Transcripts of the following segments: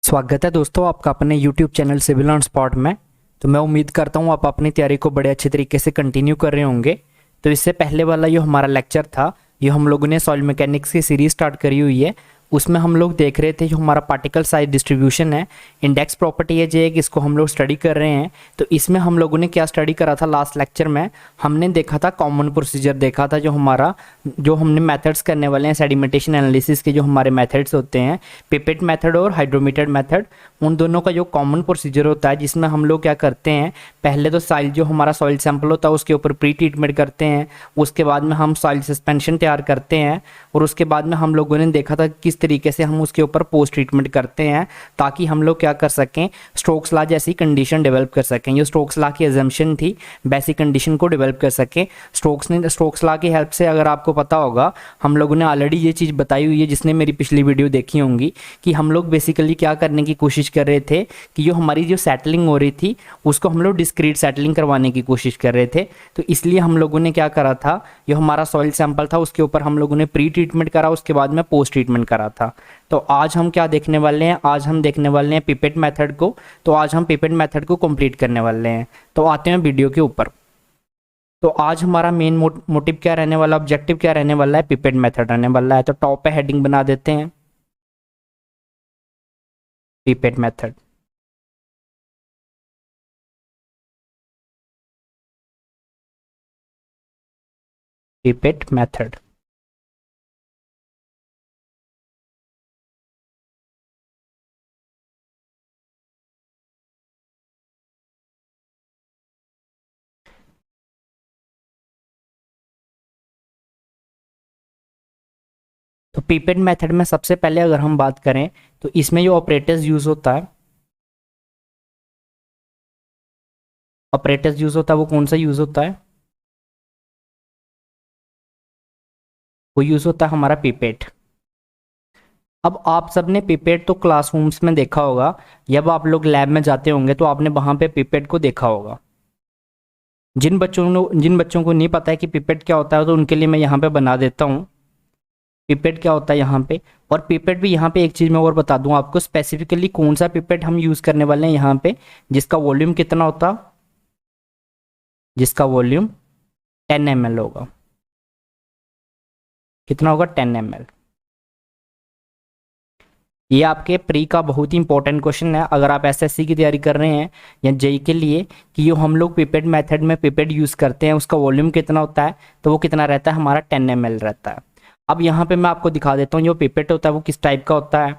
स्वागत है दोस्तों आपका अपने YouTube channel civil on spot में। तो मैं उम्मीद करता हूँ आप अपनी तैयारी को बड़े अच्छे तरीके से कंटिन्यू कर रहे होंगे। तो इससे पहले वाला जो हमारा लेक्चर था, ये हम लोगों ने सॉइल मैकेनिक्स की सीरीज स्टार्ट करी हुई है। उसमें हम लोग देख रहे थे जो हमारा पार्टिकल साइज डिस्ट्रीब्यूशन है, इंडेक्स प्रॉपर्टी है जो एक, इसको हम लोग स्टडी कर रहे हैं। तो इसमें हम लोगों ने क्या स्टडी करा था लास्ट लेक्चर में, हमने देखा था कॉमन प्रोसीजर देखा था, जो हमने मेथड्स करने वाले हैं सेडिमेंटेशन एनालिसिस के, जो हमारे मेथड्स होते हैं पिपेट मेथड और हाइड्रोमीटर मेथड, उन दोनों का जो कॉमन प्रोसीजर होता है, जिसमें हम लोग क्या करते हैं, पहले तो सॉइल जो हमारा सॉइल सैंपल होता है उसके ऊपर प्री ट्रीटमेंट करते हैं, उसके बाद में हम सॉइल सस्पेंशन तैयार करते हैं, और उसके बाद में हम लोगों ने देखा था किस तरीके से हम उसके ऊपर पोस्ट ट्रीटमेंट करते हैं ताकि हम लोग क्या कर सकें, स्टोक्स लॉ जैसी कंडीशन डेवलप कर सकें। ये स्टोक्स लॉ की अजम्पशन थी, बेसिक कंडीशन को डेवलप कर सकें। स्टोक्स लॉ की हेल्प से, अगर आपको पता होगा, हम लोगों ने ऑलरेडी ये चीज़ बताई हुई है जिसने मेरी पिछली वीडियो देखी होंगी, कि हम लोग बेसिकली क्या करने की कोशिश कर रहे थे कि जो हमारी जो सेटलिंग हो रही थी उसको हम लोग डिस्क्रीट सेटलिंग करवाने की कोशिश कर रहे थे। तो इसलिए हम लोगों ने क्या करा था, जो हमारा सॉइल सैंपल था उसके ऊपर हम लोगों ने प्री ट्रीटमेंट करा, उसके बाद में पोस्ट ट्रीटमेंट करा था। तो आज हम क्या देखने वाले हैं, आज हम देखने वाले हैं पिपेट मेथड को। तो आज हम पिपेट मेथड को कंप्लीट करने वाले हैं। तो आते हैं वीडियो के ऊपर। तो आज हमारा मेन मोटिव क्या रहने वाला, ऑब्जेक्टिव क्या रहने वाला है, पिपेट मेथड रहने वाला है। तो टॉप पे हेडिंग बना देते हैं पिपेट मेथड। Pipette method. तो पिपेट मेथड में सबसे पहले अगर हम बात करें तो इसमें जो ऑपरेटर्स यूज होता है, वो कौन सा यूज होता है, वो यूज होता है हमारा पिपेट। अब आप सबने पिपेट तो क्लासरूम्स में देखा होगा, जब आप लोग लैब में जाते होंगे तो आपने वहां पे पिपेट को देखा होगा। जिन बच्चों को नहीं पता है कि पिपेट क्या होता है, तो उनके लिए मैं यहाँ पे बना देता हूँ पिपेट क्या होता है यहाँ पे। और पिपेट भी यहाँ पे एक चीज़ मैं और बता दूँ आपको, स्पेसिफिकली कौन सा पिपेट हम यूज़ करने वाले हैं यहाँ पे, जिसका वॉल्यूम कितना होता, जिसका वॉल्यूम 10 ml होगा। कितना होगा, 10 ml। ये आपके प्री का बहुत ही इंपॉर्टेंट क्वेश्चन है अगर आप एसएससी की तैयारी कर रहे हैं या जेई के लिए, कि जो हम लोग पिपेट मेथड में पिपेट यूज़ करते हैं उसका वॉल्यूम कितना होता है, तो वो कितना रहता है, हमारा 10 ml रहता है। अब यहाँ पे मैं आपको दिखा देता हूँ जो पिपेट होता है वो किस टाइप का होता है,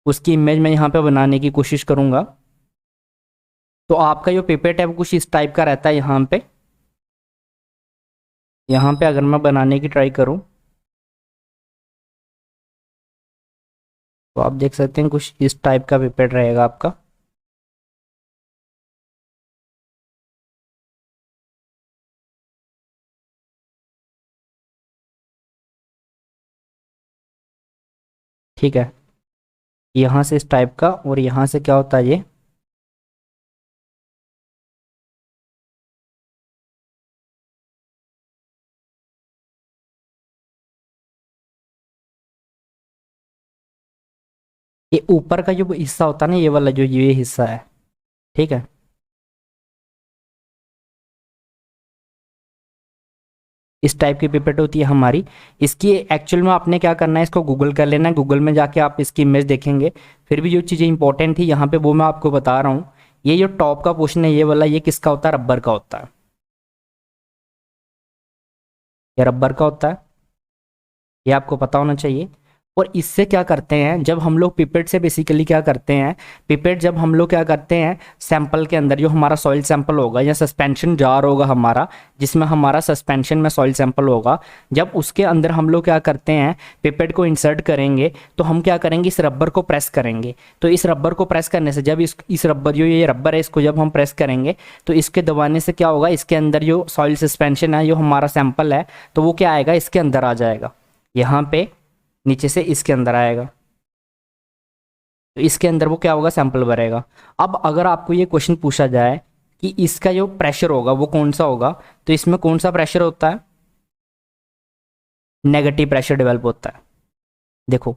उसकी इमेज मैं यहाँ पे बनाने की कोशिश करूँगा। तो आपका जो पिपेट है वो कुछ इस टाइप का रहता है। यहाँ पे अगर मैं बनाने की ट्राई करूँ तो आप देख सकते हैं कुछ इस टाइप का पिपेट रहेगा आपका। ठीक है, यहाँ से इस टाइप का, और यहाँ से क्या होता है, ये ऊपर का जो हिस्सा होता है ना, ये वाला जो ये हिस्सा है, ठीक है, इस टाइप की पिपेट होती है हमारी। इसकी एक्चुअल में आपने क्या करना है, इसको गूगल कर लेना है, गूगल में जाके आप इसकी इमेज देखेंगे। फिर भी जो चीज़ें इंपॉर्टेंट थी यहाँ पे वो मैं आपको बता रहा हूँ। ये जो टॉप का पोर्शन है ये वाला, ये किसका होता है, रबर का होता है। ये रबर का होता है, ये आपको पता होना चाहिए। और इससे क्या करते हैं, जब हम लोग पिपेट से बेसिकली क्या करते हैं, पिपेट जब हम लोग क्या करते हैं, सैंपल के अंदर जो हमारा सॉइल सैंपल होगा या सस्पेंशन जार होगा हमारा, जिसमें हमारा सस्पेंशन में सॉइल सैंपल होगा, जब उसके अंदर हम लोग क्या करते हैं, पिपेट को इंसर्ट करेंगे, तो हम क्या करेंगे, इस रबर को प्रेस करेंगे। तो इस रबर को प्रेस करने से, जब इस रबर, जो ये रबर है, इसको जब हम प्रेस करेंगे तो इसके दबाने से क्या होगा, इसके अंदर जो सॉइल सस्पेंशन है, जो हमारा सैंपल है, तो वो क्या आएगा, इसके अंदर आ जाएगा, यहाँ पे नीचे से इसके अंदर आएगा। तो इसके अंदर वो क्या होगा, सैंपल भरेगा। अब अगर आपको ये क्वेश्चन पूछा जाए कि इसका जो प्रेशर होगा वो कौन सा होगा, तो इसमें कौन सा प्रेशर होता है, नेगेटिव प्रेशर डेवलप होता है। देखो,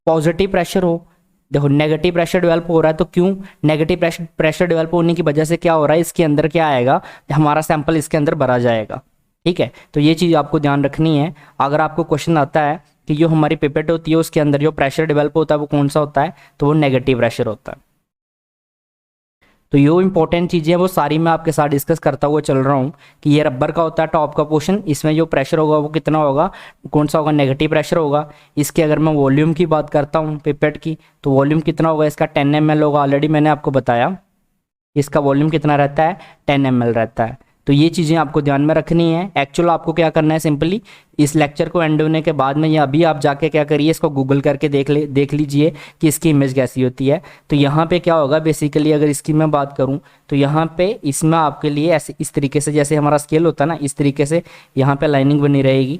पॉजिटिव प्रेशर हो देखो नेगेटिव प्रेशर डेवलप हो रहा है, तो क्यों नेगेटिव प्रेशर डेवलप होने की वजह से क्या हो रहा है, इसके अंदर क्या आएगा, हमारा सैंपल इसके अंदर भरा जाएगा। ठीक है, तो ये चीज़ आपको ध्यान रखनी है। अगर आपको क्वेश्चन आता है कि जो हमारी पिपेट होती है उसके अंदर जो प्रेशर डेवलप होता है वो कौन सा होता है, तो वो नेगेटिव प्रेशर होता है। तो ये इंपॉर्टेंट चीज़ें हैं वो सारी मैं आपके साथ डिस्कस करता हुआ चल रहा हूँ कि ये रबर का होता है टॉप का पोर्शन, इसमें जो प्रेशर होगा वो कितना होगा, कौन सा होगा, नेगेटिव प्रेशर होगा। इसके अगर मैं वॉल्यूम की बात करता हूँ पिपेट की, तो वॉल्यूम कितना होगा इसका, 10 ml होगा। ऑलरेडी मैंने आपको बताया इसका वॉल्यूम कितना रहता है, 10 ml रहता है। तो ये चीज़ें आपको ध्यान में रखनी है। एक्चुअल आपको क्या करना है, सिंपली इस लेक्चर को एंड होने के बाद में या अभी आप जाके क्या करिए, इसको गूगल करके देख लीजिए कि इसकी इमेज कैसी होती है। तो यहाँ पे क्या होगा बेसिकली, अगर इसकी मैं बात करूँ तो यहाँ पे इसमें आपके लिए ऐसे इस तरीके से, जैसे हमारा स्केल होता है ना, इस तरीके से यहाँ पे लाइनिंग बनी रहेगी।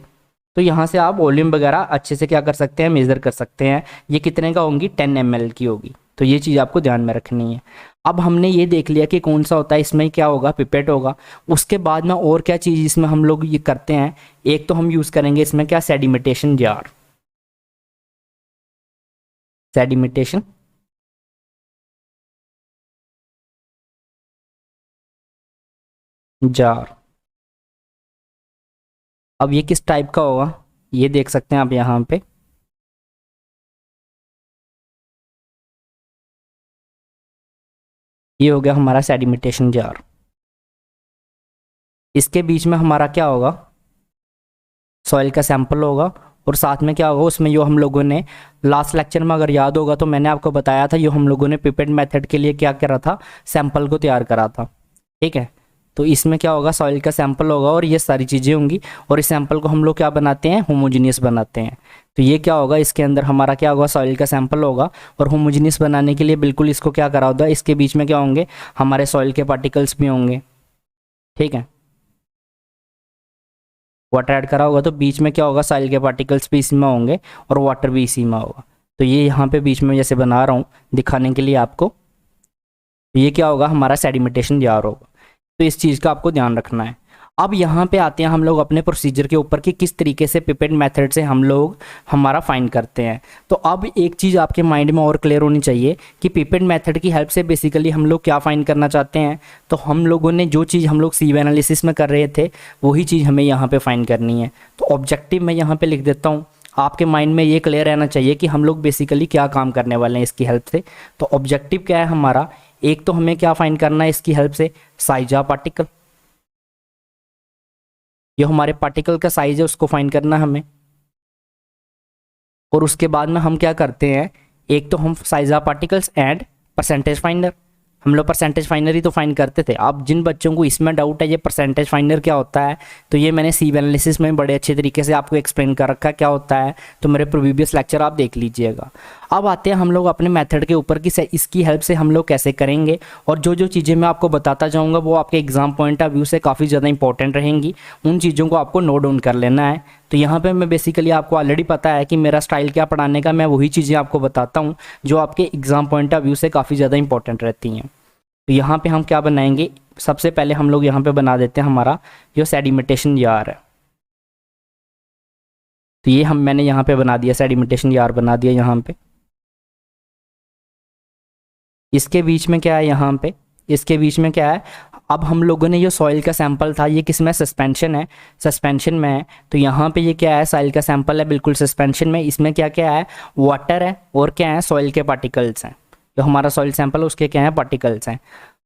तो यहाँ से आप वॉल्यूम वगैरह अच्छे से क्या कर सकते हैं, मेज़र कर सकते हैं। ये कितने का होंगी, 10 ml की होगी। तो ये चीज़ आपको ध्यान में रखनी है। अब हमने ये देख लिया कि कौन सा होता है, इसमें क्या होगा, पिपेट होगा। उसके बाद में और क्या चीज़ इसमें हम लोग ये करते हैं, एक तो हम यूज़ करेंगे इसमें क्या, सेडिमेटेशन जार। सेडिमेटेशन जार। अब ये किस टाइप का होगा ये देख सकते हैं आप यहाँ पे। ये हो गया हमारा सेडिमेटेशन जार। इसके बीच में हमारा क्या होगा, सॉइल का सैंपल होगा। और साथ में क्या होगा, उसमें जो हम लोगों ने लास्ट लेक्चर में अगर याद होगा तो मैंने आपको बताया था, जो हम लोगों ने पिपेट मेथड के लिए क्या करा था, सैंपल को तैयार करा था। ठीक है, तो इसमें क्या होगा, सॉइल का सैंपल होगा और ये सारी चीज़ें होंगी। और इस सैंपल को हम लोग क्या बनाते हैं, होमोजीनियस बनाते हैं। तो ये क्या होगा, इसके अंदर हमारा क्या होगा, सॉइल का सैंपल होगा। और होमोजीनियस बनाने के लिए बिल्कुल इसको क्या करा होगा, इसके बीच में क्या होंगे, हमारे सॉइल के पार्टिकल्स भी होंगे। ठीक है, वाटर ऐड करा होगा तो बीच में क्या होगा, सॉइल के पार्टिकल्स भी इसमें होंगे और वाटर भी इसी में होगा। तो ये यहाँ पे बीच में जैसे बना रहा हूँ दिखाने के लिए आपको, ये क्या होगा, हमारा सेडिमेटेशन जार होगा। तो इस चीज़ का आपको ध्यान रखना है। अब यहाँ पे आते हैं हम लोग अपने प्रोसीजर के ऊपर कि किस तरीके से पिपेट मेथड से हम लोग हमारा फाइंड करते हैं। तो अब एक चीज़ आपके माइंड में और क्लियर होनी चाहिए कि पिपेट मेथड की हेल्प से बेसिकली हम लोग क्या फाइंड करना चाहते हैं। तो हम लोगों ने जो चीज़ हम लोग सीव एनालिसिस में कर रहे थे वही चीज़ हमें यहाँ पर फाइंड करनी है। तो ऑब्जेक्टिव मैं यहाँ पर लिख देता हूँ, आपके माइंड में ये क्लियर रहना चाहिए कि हम लोग बेसिकली क्या काम करने वाले हैं इसकी हेल्प से। तो ऑब्जेक्टिव क्या है हमारा, एक तो हमें क्या फाइंड करना है इसकी हेल्प से, साइज ऑफ पार्टिकल। जो हमारे पार्टिकल का साइज है उसको फाइंड करना है हमें। और उसके बाद में हम क्या करते हैं, एक तो हम size of particles and percentage finder. हम लोग परसेंटेज फाइंडर ही तो फाइंड करते थे। अब जिन बच्चों को इसमें डाउट है ये परसेंटेज फाइंडर क्या होता है, तो ये मैंने सीव एनालिसिस में बड़े अच्छे तरीके से आपको एक्सप्लेन कर रखा है क्या होता है। तो मेरे प्रीवियस लेक्चर आप देख लीजिएगा। अब आते हैं हम लोग अपने मेथड के ऊपर कि इसकी हेल्प से हम लोग कैसे करेंगे। और जो जो चीज़ें मैं आपको बताता जाऊँगा वो आपके एग्जाम पॉइंट ऑफ व्यू से काफ़ी ज़्यादा इंपॉर्टेंट रहेंगी। उन चीज़ों को आपको नोट डाउन कर लेना है। तो यहाँ पे मैं बेसिकली आपको ऑलरेडी पता है कि मेरा स्टाइल क्या पढ़ाने का, मैं वही चीज़ें आपको बताता हूँ जो आपके एग्जाम पॉइंट ऑफ व्यू से काफ़ी ज़्यादा इंपॉर्टेंट रहती हैं। तो यहाँ पे हम क्या बनाएंगे, सबसे पहले हम लोग यहाँ पे बना देते हैं हमारा जो सेडिमेटेशन जार है। तो ये मैंने यहाँ पे बना दिया, सेडिमेटेशन जार बना दिया यहाँ पे। इसके बीच में क्या है, यहाँ पे इसके बीच में क्या है, अब हम लोगों ने जो सॉइल का सैंपल था ये किस में, सस्पेंशन है, सस्पेंशन में है। तो यहाँ पे ये क्या है, सॉइल का सैंपल है बिल्कुल सस्पेंशन में। इसमें क्या क्या है, वाटर है और क्या है, सॉइल के पार्टिकल्स हैं। जो हमारा सॉइल सैंपल है उसके क्या है, पार्टिकल्स हैं।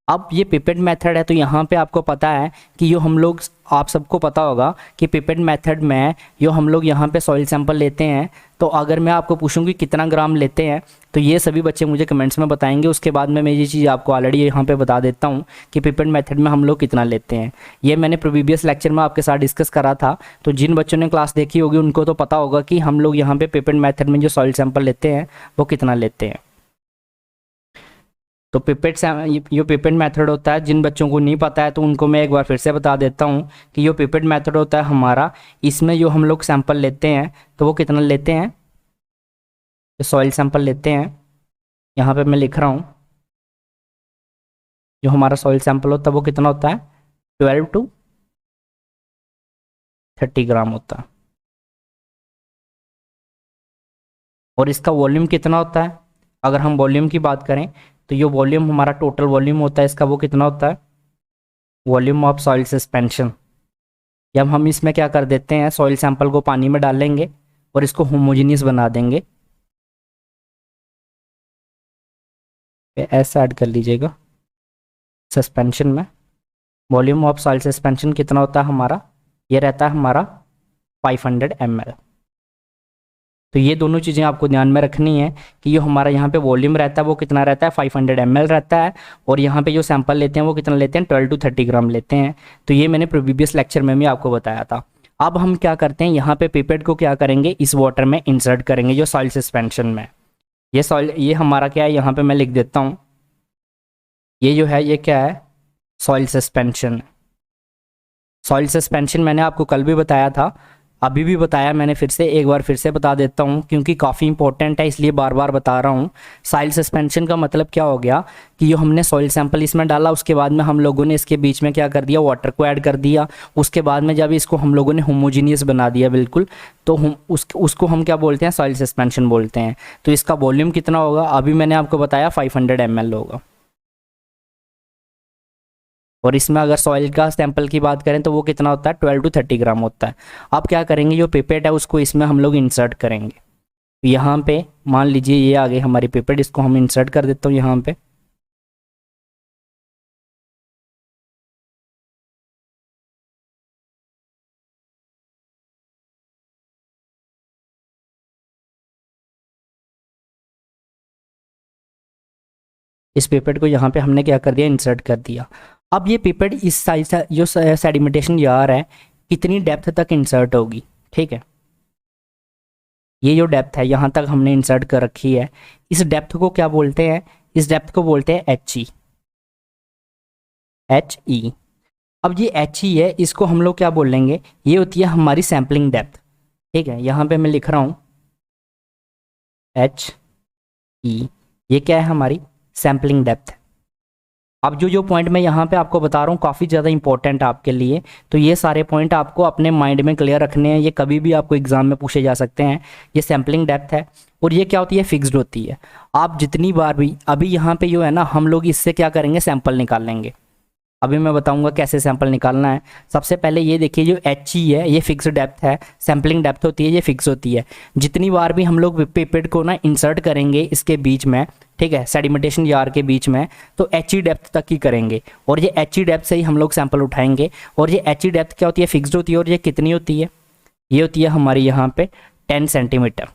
अब ये पिपेट मेथड है तो यहाँ पे आपको पता है कि जो हम लोग, आप सबको पता होगा कि पिपेट मेथड में जो हम लोग यहाँ पे सॉइल सैंपल लेते हैं, तो अगर मैं आपको पूछूंगी कितना ग्राम लेते हैं तो ये सभी बच्चे मुझे कमेंट्स में बताएंगे। उसके बाद में मैं ये चीज़ आपको ऑलरेडी यहाँ पे बता देता हूँ कि पिपेट मेथड में हम लोग कितना लेते हैं। ये मैंने प्रीवियस लेक्चर में आपके साथ डिस्कस करा था। तो जिन बच्चों ने क्लास देखी होगी उनको तो पता होगा कि हम लोग यहाँ पे पिपेट मेथड में जो सॉइल सैंपल लेते हैं वो कितना लेते हैं। तो जो पिपेट मेथड होता है, जिन बच्चों को नहीं पता है तो उनको मैं एक बार फिर से बता देता हूँ कि जो पिपेट मेथड होता है हमारा, इसमें जो हम लोग सैंपल लेते हैं तो वो कितना लेते हैं, जो सॉइल सैंपल लेते हैं यहाँ पे मैं लिख रहा हूँ, जो हमारा सॉइल सैंपल होता है वो कितना होता है, 12 to 30 ग्राम होता है। और इसका वॉल्यूम कितना होता है, अगर हम वॉल्यूम की बात करें तो ये वॉल्यूम हमारा टोटल वॉल्यूम होता है इसका, वो कितना होता है, वॉल्यूम ऑफ सॉइल सस्पेंशन। जब हम इसमें क्या कर देते हैं, सॉइल सैंपल को पानी में डाल लेंगे और इसको होमोजीनियस बना देंगे, ऐसा ऐड कर लीजिएगा सस्पेंशन में। वॉल्यूम ऑफ सॉइल सस्पेंशन कितना होता है हमारा, ये रहता है हमारा 500 ml। तो ये दोनों चीज़ें आपको ध्यान में रखनी है कि ये हमारा यहाँ पे वॉल्यूम रहता है वो कितना रहता है, 500 ml रहता है, और यहाँ पे जो सैंपल लेते हैं वो कितना लेते हैं, 12 to 30 ग्राम लेते हैं। तो ये मैंने प्रीवियस लेक्चर में भी आपको बताया था। अब हम क्या करते हैं, यहाँ पे पिपेट को क्या करेंगे, इस वाटर में इंसर्ट करेंगे जो सॉइल सस्पेंशन में। ये सॉइल, ये हमारा क्या है, यहाँ पे मैं लिख देता हूँ, ये जो है ये क्या है, सॉइल सस्पेंशन। सॉइल सस्पेंशन मैंने आपको कल भी बताया था, अभी भी बताया मैंने, फिर से एक बार फिर से बता देता हूँ क्योंकि काफ़ी इंपॉर्टेंट है इसलिए बार बार बता रहा हूँ। सॉइल सस्पेंशन का मतलब क्या हो गया कि जो हमने सॉइल सैंपल इसमें डाला उसके बाद में हम लोगों ने इसके बीच में क्या कर दिया, वाटर को ऐड कर दिया। उसके बाद में जब इसको हम लोगों ने होमोजीनियस बना दिया बिल्कुल, तो हम उसको हम क्या बोलते हैं, सॉइल सस्पेंशन बोलते हैं। तो इसका वॉल्यूम कितना होगा, अभी मैंने आपको बताया 500 ml होगा। और इसमें अगर सॉइल का सैंपल की बात करें तो वो कितना होता है, 12 to 30 ग्राम होता है। अब क्या करेंगे, जो पिपेट है उसको इसमें हम लोग इंसर्ट करेंगे। तो यहाँ पे मान लीजिए ये आ गई हमारी पिपेट, इसको हम इंसर्ट कर देता हूँ यहाँ पे। इस पिपेट को यहाँ पे हमने क्या कर दिया, इंसर्ट कर दिया। अब ये पिपेट इस साइज जो सेडिमेंटेशन जार है कितनी डेप्थ तक इंसर्ट होगी, ठीक है। ये जो डेप्थ है यहाँ तक हमने इंसर्ट कर रखी है, इस डेप्थ को क्या बोलते हैं, इस डेप्थ को बोलते हैं HE। अब ये HE है, इसको हम लोग क्या बोलेंगे, ये होती है हमारी सैम्पलिंग डेप्थ, ठीक है। यहाँ पे मैं लिख रहा हूँ HE, ये क्या है, हमारी सैम्पलिंग डेप्थ। अब जो जो पॉइंट मैं यहाँ पे आपको बता रहा हूँ काफ़ी ज़्यादा इंपॉर्टेंट आपके लिए, तो ये सारे पॉइंट आपको अपने माइंड में क्लियर रखने हैं, ये कभी भी आपको एग्जाम में पूछे जा सकते हैं। ये सैम्पलिंग डेप्थ है और ये क्या होती है, फिक्स्ड होती है। आप जितनी बार भी, अभी यहाँ पे जो है ना, हम लोग इससे क्या करेंगे, सैंपल निकाल लेंगे। अभी मैं बताऊंगा कैसे सैंपल निकालना है। सबसे पहले ये देखिए, जो HE है ये फिक्स डेप्थ है, सैंपलिंग डेप्थ होती है, ये फिक्स होती है। जितनी बार भी हम लोग पिपेट को ना इंसर्ट करेंगे इसके बीच में, ठीक है, सेडिमेंटेशन जार के बीच में, तो HE डेप्थ तक ही करेंगे और ये HE डेप्थ से ही हम लोग सैंपल उठाएंगे। और ये HE डेप्थ क्या होती है, फिक्स्ड होती है। और ये कितनी होती है, ये होती है हमारी यहाँ पे 10 सेंटीमीटर।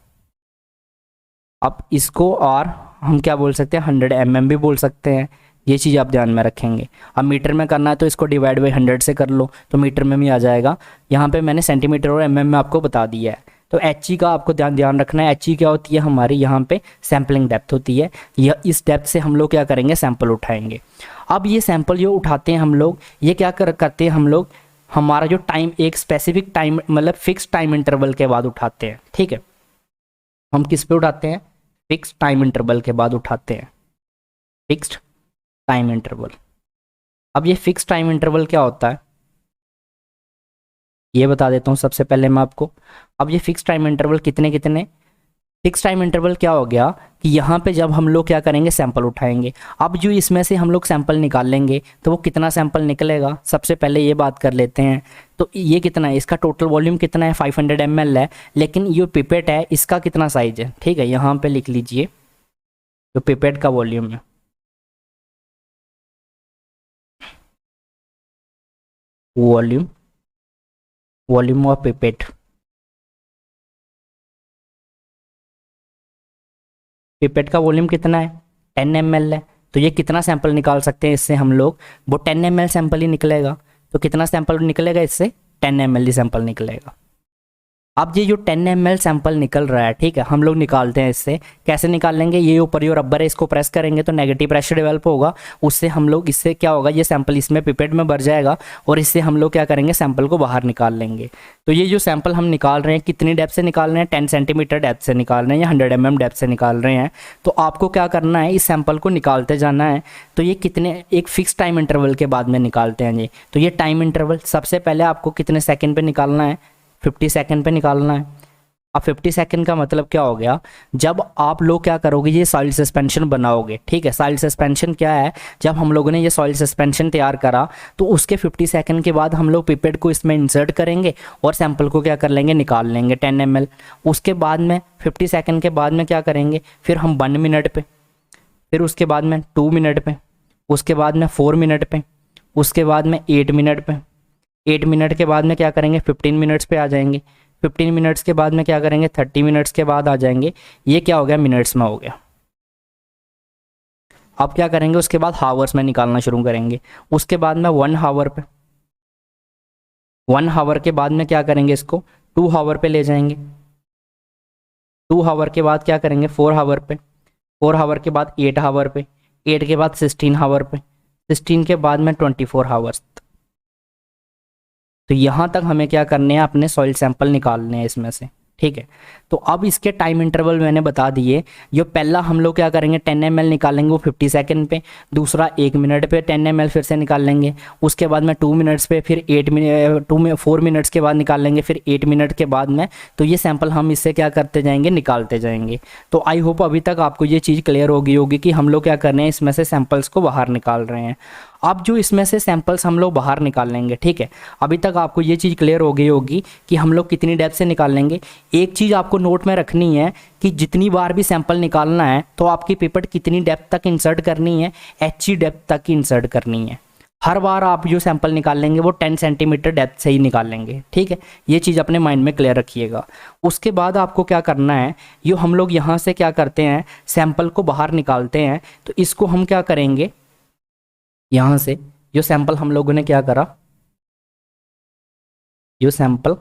अब इसको और हम क्या बोल सकते हैं, 100 mm भी बोल सकते हैं। ये चीज़ आप ध्यान में रखेंगे। अब मीटर में करना है तो इसको डिवाइड बाई 100 से कर लो तो मीटर में भी आ जाएगा। यहाँ पे मैंने सेंटीमीटर और mm में आपको बता दिया है। तो HE का आपको ध्यान रखना है। HE क्या होती है, हमारी यहाँ पे सैम्पलिंग डेप्थ होती है। यह इस डेप्थ से हम लोग क्या करेंगे, सैंपल उठाएंगे। अब ये सैंपल जो उठाते हैं हम लोग, ये क्या करते हैं हम लोग, हमारा जो टाइम, एक स्पेसिफिक टाइम, मतलब फिक्स टाइम इंटरवल के बाद उठाते हैं, ठीक है। हम किस पे उठाते हैं, फिक्स टाइम इंटरवल के बाद उठाते हैं, फिक्स्ड टाइम इंटरवल। अब ये फिक्स टाइम इंटरवल क्या होता है ये बता देता हूँ सबसे पहले मैं आपको। अब ये फिक्स टाइम इंटरवल कितने कितने, फिक्स टाइम इंटरवल क्या हो गया कि यहाँ पे जब हम लोग क्या करेंगे, सैंपल उठाएंगे। अब जो इसमें से हम लोग सैंपल निकाल लेंगे तो वो कितना सैंपल निकलेगा, सबसे पहले ये बात कर लेते हैं। तो ये कितना है, इसका टोटल वॉल्यूम कितना है, 500 ml है। लेकिन ये पिपेट है, इसका कितना साइज है, ठीक है, यहाँ पे लिख लीजिए जो पिपेट का वॉल्यूम है। वॉल्यूम ऑफ पिपेट, पिपेट का वॉल्यूम कितना है, 10 ml है। तो ये कितना सैंपल निकाल सकते हैं इससे हम लोग, वो 10 ml सैंपल ही निकलेगा। तो कितना सैंपल निकलेगा इससे, 10 ml ही सैंपल निकलेगा। अब ये जो 10 ml सैंपल निकल रहा है, ठीक है, हम लोग निकालते हैं इससे। कैसे निकाल लेंगे, ये ऊपर जो रबर है इसको प्रेस करेंगे तो नेगेटिव प्रेशर डेवलप होगा। उससे हम लोग, इससे क्या होगा, ये सैंपल इसमें पिपेट में भर जाएगा और इससे हम लोग क्या करेंगे, सैंपल को बाहर निकाल लेंगे। तो ये जो सैंपल हम निकाल रहे हैं कितनी डेप्थ से निकाल रहे हैं, 10 सेंटीमीटर डेप्थ से निकाल रहे हैं या 100 mm डेप्थ से निकाल रहे हैं। तो आपको क्या करना है, इस सैंपल को निकालते जाना है। तो ये कितने, एक फिक्स टाइम इंटरवल के बाद में निकालते हैं ये। तो ये टाइम इंटरवल सबसे पहले आपको कितने सेकेंड पे निकालना है, 50 सेकेंड पे निकालना है। अब 50 सेकंड का मतलब क्या हो गया, जब आप लोग क्या करोगे, ये सॉइल सस्पेंशन बनाओगे, ठीक है। सॉइल सस्पेंशन क्या है, जब हम लोगों ने ये सॉइल सस्पेंशन तैयार करा तो उसके 50 सेकंड के बाद हम लोग पिपेट को इसमें इंसर्ट करेंगे और सैंपल को क्या कर लेंगे, निकाल लेंगे 10 ml। उसके बाद में 50 सेकंड के बाद में क्या करेंगे, फिर हम 1 मिनट पे, फिर उसके बाद में 2 मिनट पे, उसके बाद में 4 मिनट पे, उसके बाद में 8 मिनट पे, 8 मिनट के बाद में क्या करेंगे, 15 मिनट्स पे आ जाएंगे, 15 मिनट्स के बाद में क्या करेंगे, 30 मिनट्स के बाद आ जाएंगे। ये क्या हो गया, मिनट्स में हो गया। अब क्या करेंगे, उसके बाद हावर्स में निकालना शुरू करेंगे। उसके बाद में 1 हावर पे, 1 हावर के बाद में क्या करेंगे, इसको 2 हावर पे ले जाएंगे। 2 हावर के बाद क्या करेंगे, 4 हावर पे, 4 हावर के बाद 8 हावर पे, 8 के बाद 16 हावर पे, 16 के बाद में 24 हावर्स। तो यहाँ तक हमें क्या करने हैं, अपने सॉइल सैंपल निकालने हैं इसमें से, ठीक है। तो अब इसके टाइम इंटरवल मैंने बता दिए। जो पहला हम लोग क्या करेंगे, 10 ml निकालेंगे वो 50 सेकंड पे, दूसरा 1 मिनट पे 10 ml फिर से निकाल लेंगे, उसके बाद में 2 मिनट्स पे, फिर 4 मिनट्स के बाद निकाल लेंगे, फिर 8 मिनट के बाद में। तो ये सैंपल हम इससे क्या करते जाएंगे, निकालते जाएंगे। तो आई होप अभी तक आपको ये चीज़ क्लियर होगी कि हम लोग क्या कर रहे हैं, इसमें से सैंपल्स को बाहर निकाल रहे हैं। अब जो इसमें से सैंपल्स हम लोग बाहर निकाल लेंगे, ठीक है। अभी तक आपको ये चीज़ क्लियर होगी कि हम लोग कितनी डेप्थ से निकाल लेंगे। एक चीज़ आपको नोट में रखनी है कि जितनी बार भी सैंपल निकालना है तो आपकी पिपेट कितनी डेप्थ तक इंसर्ट करनी है, HG डेप्थ तक इंसर्ट करनी है। हर बार आप जो सैंपल निकालेंगे वो 10 सेंटीमीटर डेप्थ से ही निकालेंगे, ठीक है। ये चीज़ अपने माइंड में क्लियर रखिएगा। उसके बाद आपको क्या करना है, ये हम लोग यहाँ से क्या करते हैं, सैंपल को बाहर निकालते हैं। तो इसको हम क्या करेंगे, यहाँ से जो सैंपल हम लोगों ने क्या करा, जो सैंपल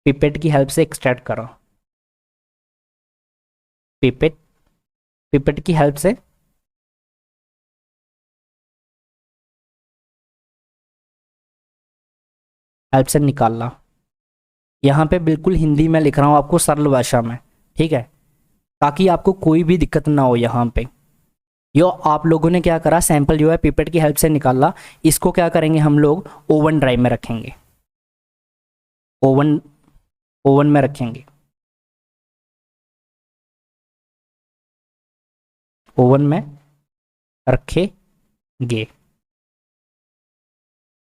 पिपेट की हेल्प से एक्सट्रैक्ट करा, पिपेट की हेल्प से निकालना। यहाँ पे बिल्कुल हिंदी में लिख रहा हूँ आपको, सरल भाषा में, ठीक है, ताकि आपको कोई भी दिक्कत ना हो। यहाँ पे यो आप लोगों ने क्या करा, सैंपल जो है पिपेट की हेल्प से निकाला। इसको क्या करेंगे, हम लोग ओवन ड्राइव में रखेंगे, ओवन ओवन में रखेंगे, ओवन में रखेंगे,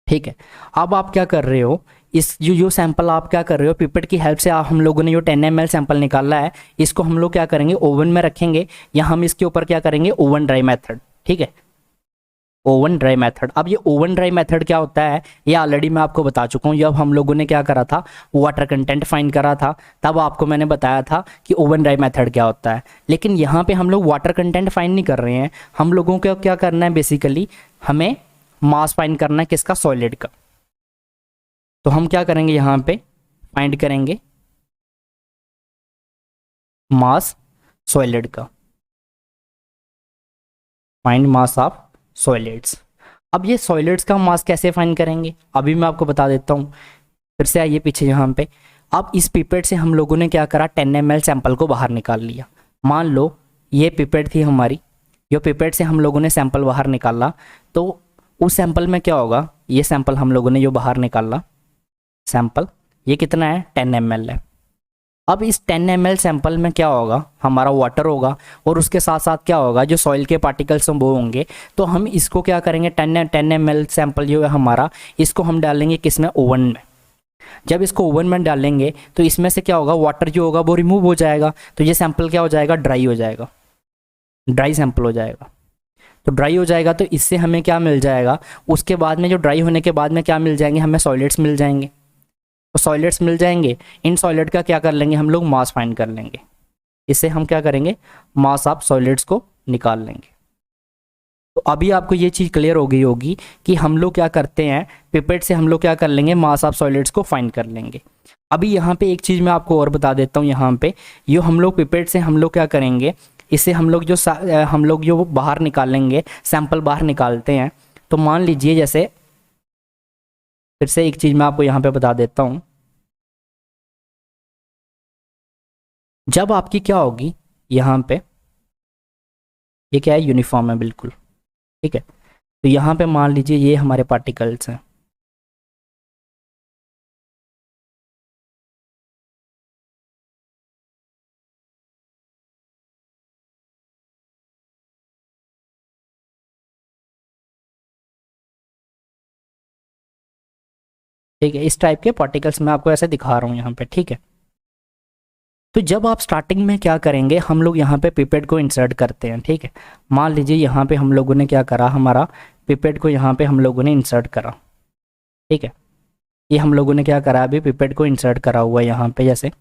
ठीक है। अब आप क्या कर रहे हो, इस जो सैंपल आप क्या कर रहे हो, पिपेट की हेल्प से हम लोगों ने जो 10 ml सैंपल निकाला है, इसको हम लोग क्या करेंगे, ओवन में रखेंगे, या हम इसके ऊपर क्या करेंगे, ओवन ड्राई मेथड, ठीक है, ओवन ड्राई मेथड। अब ये ओवन ड्राई मेथड क्या होता है, ये ऑलरेडी मैं आपको बता चुका हूँ। जब हम लोगों ने क्या करा था, वाटर कंटेंट फाइंड करा था, तब आपको मैंने बताया था कि ओवन ड्राई मेथड क्या होता है। लेकिन यहाँ पे हम लोग वाटर कंटेंट फाइंड नहीं कर रहे हैं, हम लोगों को क्या करना है, बेसिकली हमें मास फाइंड करना है, किसका, सॉलिड का। तो हम क्या करेंगे, यहाँ पे फाइंड करेंगे मास सॉलिड का, फाइंड मास ऑफ सॉलिड्स। अब ये सॉलिड्स का मास कैसे फाइंड करेंगे, अभी मैं आपको बता देता हूँ। फिर से आइए पीछे यहाँ पे। अब इस पिपेट से हम लोगों ने क्या करा, 10 ml सैंपल को बाहर निकाल लिया। मान लो ये पिपेट थी हमारी, जो पिपेट से हम लोगों ने सैंपल बाहर निकाला, तो उस सैंपल में क्या होगा, ये सैंपल हम लोगों ने जो बाहर निकाला सैंपल, ये कितना है, 10 ml है। अब इस 10 ml सैंपल में क्या होगा, हमारा वाटर होगा, और उसके साथ साथ क्या होगा, जो सॉइल के पार्टिकल्स वो होंगे। तो हम इसको क्या करेंगे, 10 ml सैंपल जो है हमारा, इसको हम डालेंगे किसमें, ओवन में। जब इसको ओवन में डालेंगे तो इसमें से क्या होगा, वाटर जो होगा वो रिमूव हो जाएगा। तो ये सैंपल क्या हो जाएगा, ड्राई हो जाएगा, ड्राई सैंपल हो जाएगा। तो ड्राई हो जाएगा तो इससे हमें क्या मिल जाएगा, उसके बाद में जो ड्राई होने के बाद में क्या मिल जाएंगे, हमें सॉलिड्स मिल जाएंगे। तो सॉलिड्स मिल जाएंगे, इन सॉलिड का क्या कर लेंगे, हम लोग मास फाइंड कर लेंगे। इससे हम क्या करेंगे, मास ऑफ सॉलिड्स को निकाल लेंगे। तो अभी आपको ये चीज़ क्लियर हो गई होगी कि हम लोग क्या करते हैं, पिपेट से हम लोग क्या कर लेंगे, मास ऑफ सॉलिड्स को फाइंड कर लेंगे। अभी यहाँ पे एक चीज़ मैं आपको और बता देता हूँ। यहाँ पे ये हम लोग पिपेट से हम लोग क्या करेंगे, इससे हम लोग जो बाहर निकालेंगे, सैंपल बाहर निकालते हैं। तो मान लीजिए, जैसे फिर से एक चीज़ मैं आपको यहाँ पे बता देता हूँ। जब आपकी क्या होगी, यहाँ पे ये क्या है, यूनिफॉर्म है बिल्कुल, ठीक है। तो यहाँ पे मान लीजिए ये हमारे पार्टिकल्स हैं। ठीक है, इस टाइप के पार्टिकल्स मैं आपको ऐसे दिखा रहा हूँ यहाँ पे। ठीक है, तो जब आप स्टार्टिंग में क्या करेंगे, हम लोग यहाँ पे पिपेट को इंसर्ट करते हैं। ठीक है, मान लीजिए यहाँ पे हम लोगों ने क्या करा, हमारा पिपेट को यहाँ पे हम लोगों ने इंसर्ट करा। ठीक है, ये हम लोगों ने क्या करा, अभी पिपेट को इंसर्ट करा हुआ है यहाँ पे, जैसे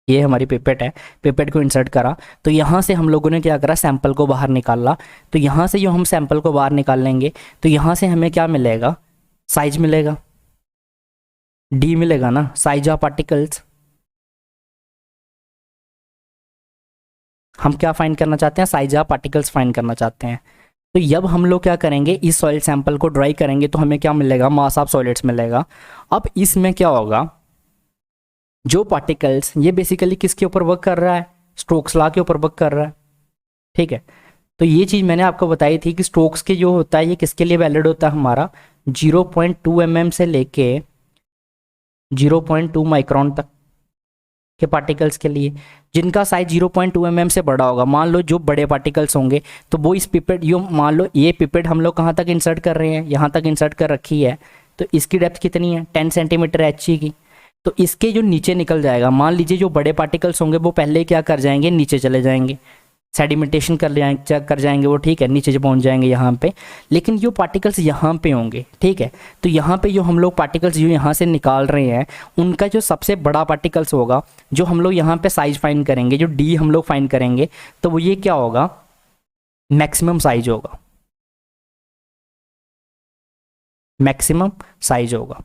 ये हमारी पिपेट है, पिपेट को इंसर्ट करा। तो यहाँ से हम लोगों ने क्या करा, सैंपल को बाहर निकाला। तो यहाँ से जो हम सैंपल को बाहर निकाल लेंगे तो यहाँ से हमें क्या मिलेगा, साइज मिलेगा, डी मिलेगा ना, साइज ऑफ पार्टिकल्स। हम क्या फाइंड करना चाहते हैं, साइज ऑफ पार्टिकल्स फाइंड करना चाहते हैं। तो जब हम लोग क्या करेंगे, इस सॉइल सैंपल को ड्राई करेंगे तो हमें क्या मिलेगा, मास ऑफ सॉलिड्स मिलेगा। अब इसमें क्या होगा, जो पार्टिकल्स, ये बेसिकली किसके ऊपर वर्क कर रहा है, स्टोक्स लॉ के ऊपर वर्क कर रहा है। ठीक है, तो ये चीज़ मैंने आपको बताई थी कि स्टोक्स के जो होता है ये किसके लिए वैलिड होता है, हमारा 0.2 mm से लेके 0.2 माइक्रोन तक के पार्टिकल्स के लिए, जिनका साइज 0.2 mm से बड़ा होगा। मान लो जो बड़े पार्टिकल्स होंगे तो वो इस पिपेट, यो मान लो ये पिपेट हम लोग कहाँ तक इंसर्ट कर रहे हैं, यहाँ तक इंसर्ट कर रखी है। तो इसकी डेप्थ कितनी है, 10 सेंटीमीटर HE की। तो इसके जो नीचे निकल जाएगा, मान लीजिए जो बड़े पार्टिकल्स होंगे वो पहले क्या कर जाएंगे, नीचे चले जाएंगे, सेडिमेंटेशन कर जाएंगे वो। ठीक है, नीचे जो पहुंच जाएंगे यहाँ पे। लेकिन जो पार्टिकल्स यहाँ पे होंगे, ठीक है, तो यहाँ पे जो हम लोग पार्टिकल्स जो यहाँ से निकाल रहे हैं, उनका जो सबसे बड़ा पार्टिकल्स होगा, जो हम लोग यहाँ पे साइज फाइंड करेंगे, जो डी हम लोग फाइंड करेंगे, तो वो ये क्या होगा, मैक्सिमम साइज होगा, मैक्सिमम साइज होगा।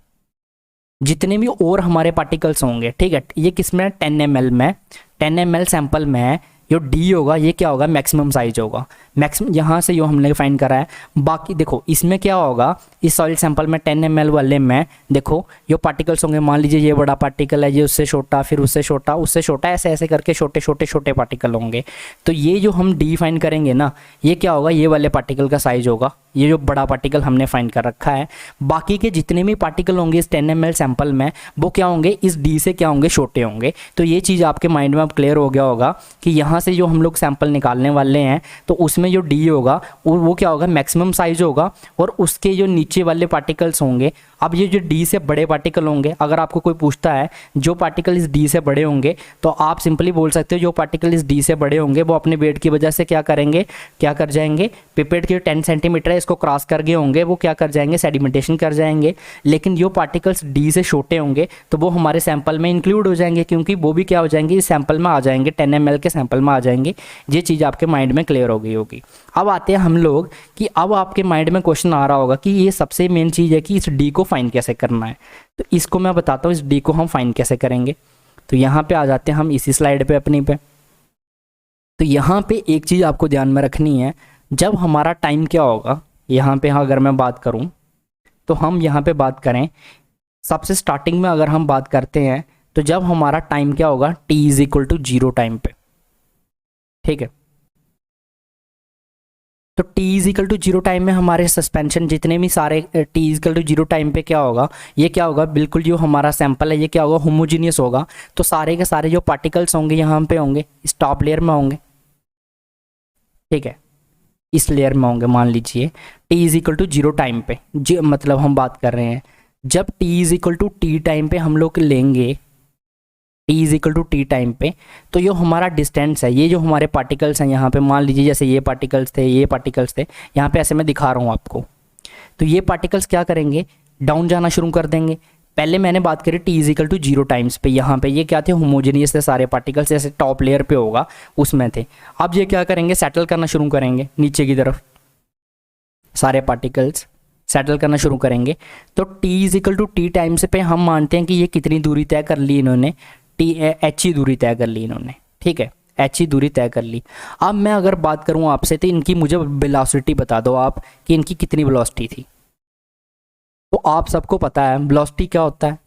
जितने भी और हमारे पार्टिकल्स होंगे, ठीक है, ये किस में, 10 ml में, 10 ml सैंपल में जो डी होगा ये क्या होगा, मैक्सिमम साइज होगा। मैक्सिमम यहाँ से जो हमने फाइंड करा है। बाकी देखो इसमें क्या होगा, इस सॉइल सैंपल में 10 ml वाले में देखो जो पार्टिकल्स होंगे, मान लीजिए ये बड़ा पार्टिकल है, ये उससे छोटा, फिर उससे छोटा, उससे छोटा, ऐसे ऐसे करके छोटे छोटे छोटे पार्टिकल होंगे। तो ये जो हम डी फाइंड करेंगे ना, ये क्या होगा, ये वाले पार्टिकल का साइज होगा, ये जो बड़ा पार्टिकल हमने फाइंड कर रखा है। बाकी के जितने भी पार्टिकल होंगे इस 10 ml सैंपल में, वो क्या होंगे, इस डी से क्या होंगे, छोटे होंगे। तो ये चीज़ आपके माइंड में अब क्लियर हो गया होगा कि यहाँ से जो हम लोग सैंपल निकालने वाले हैं, तो उसमें जो डी होगा वो क्या होगा, मैक्सिमम साइज होगा। और उसके जो नीचे वाले पार्टिकल्स होंगे, अब ये जो डी से बड़े पार्टिकल होंगे, अगर आपको कोई पूछता है जो पार्टिकल इस डी से बड़े होंगे, तो आप सिंपली बोल सकते हो जो पार्टिकल इस डी से बड़े होंगे वो अपने वेट की वजह से क्या करेंगे, क्या कर जाएंगे, पिपेट के 10 सेंटीमीटर है इसको क्रॉस कर गए होंगे, वो क्या कर जाएंगे, सेडिमेंटेशन कर जाएंगे। लेकिन जो पार्टिकल्स डी से छोटे होंगे तो वो हमारे सैंपल में इंक्लूड हो जाएंगे, क्योंकि वो भी क्या हो जाएंगे, इस सैंपल में आ जाएंगे, 10 ml के सैंपल में आ जाएंगे। ये चीज़ आपके माइंड में क्लियर हो गई होगी। अब आते हैं हम लोग कि अब आपके माइंड में क्वेश्चन आ रहा होगा कि ये सबसे मेन चीज़ है कि इस डी को फाइंड कैसे करना है। तो इसको मैं बताता हूँ, इस डी को हम फाइंड कैसे करेंगे। तो यहाँ पे आ जाते हैं हम इसी स्लाइड पे अपनी पे। तो यहाँ पे एक चीज़ आपको ध्यान में रखनी है, जब हमारा टाइम क्या होगा, यहाँ पे अगर मैं बात करूँ तो हम यहाँ पे बात करें, सबसे स्टार्टिंग में अगर हम बात करते हैं तो जब हमारा टाइम क्या होगा, t is equal to 0 time पे। ठीक है, तो t is equal to 0 time में हमारे सस्पेंशन जितने भी सारे t is equal to 0 time पे क्या होगा, ये क्या होगा, बिल्कुल जो हमारा सैंपल है ये क्या होगा, होमोजीनियस होगा। तो सारे के सारे जो पार्टिकल्स होंगे यहाँ पे होंगे, इस टॉप लेयर में होंगे। ठीक है, इस लेयर में होंगे। मान लीजिए t is equal to 0 time पे, जी मतलब हम बात कर रहे हैं जब t is equal to T time पे हम लोग लेंगे, t is equal to T time पे, तो ये हमारा डिस्टेंस है, ये जो हमारे पार्टिकल्स हैं यहाँ पे, मान लीजिए जैसे ये पार्टिकल्स थे, ये पार्टिकल्स थे, यहाँ पे ऐसे मैं दिखा रहा हूँ आपको। तो ये पार्टिकल्स क्या करेंगे, डाउन जाना शुरू कर देंगे। पहले मैंने बात करी t is equal to 0 times पे, यहाँ पे ये क्या थे, होमोजेनियस थे सारे पार्टिकल्स, जैसे टॉप लेयर पे होगा उसमें थे। अब ये क्या करेंगे, सेटल करना शुरू करेंगे नीचे की तरफ, सारे पार्टिकल्स सेटल करना शुरू करेंगे। तो t is equal to T times पे हम मानते हैं कि ये कितनी दूरी तय कर ली इन्होंने, h ही दूरी तय कर ली इन्होंने। ठीक है, h ही दूरी तय कर ली। अब मैं अगर बात करूं आपसे तो इनकी मुझे वेलोसिटी बता दो आप कि इनकी कितनी वेलोसिटी थी। तो आप सबको पता है वेलोसिटी क्या होता है।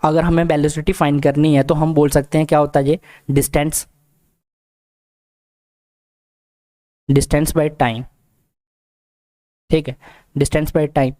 अगर हमें वेलोसिटी फाइंड करनी है तो हम बोल सकते हैं क्या होता है, ये डिस्टेंस, डिस्टेंस बाय टाइम, ठीक है, डिस्टेंस बाय टाइम,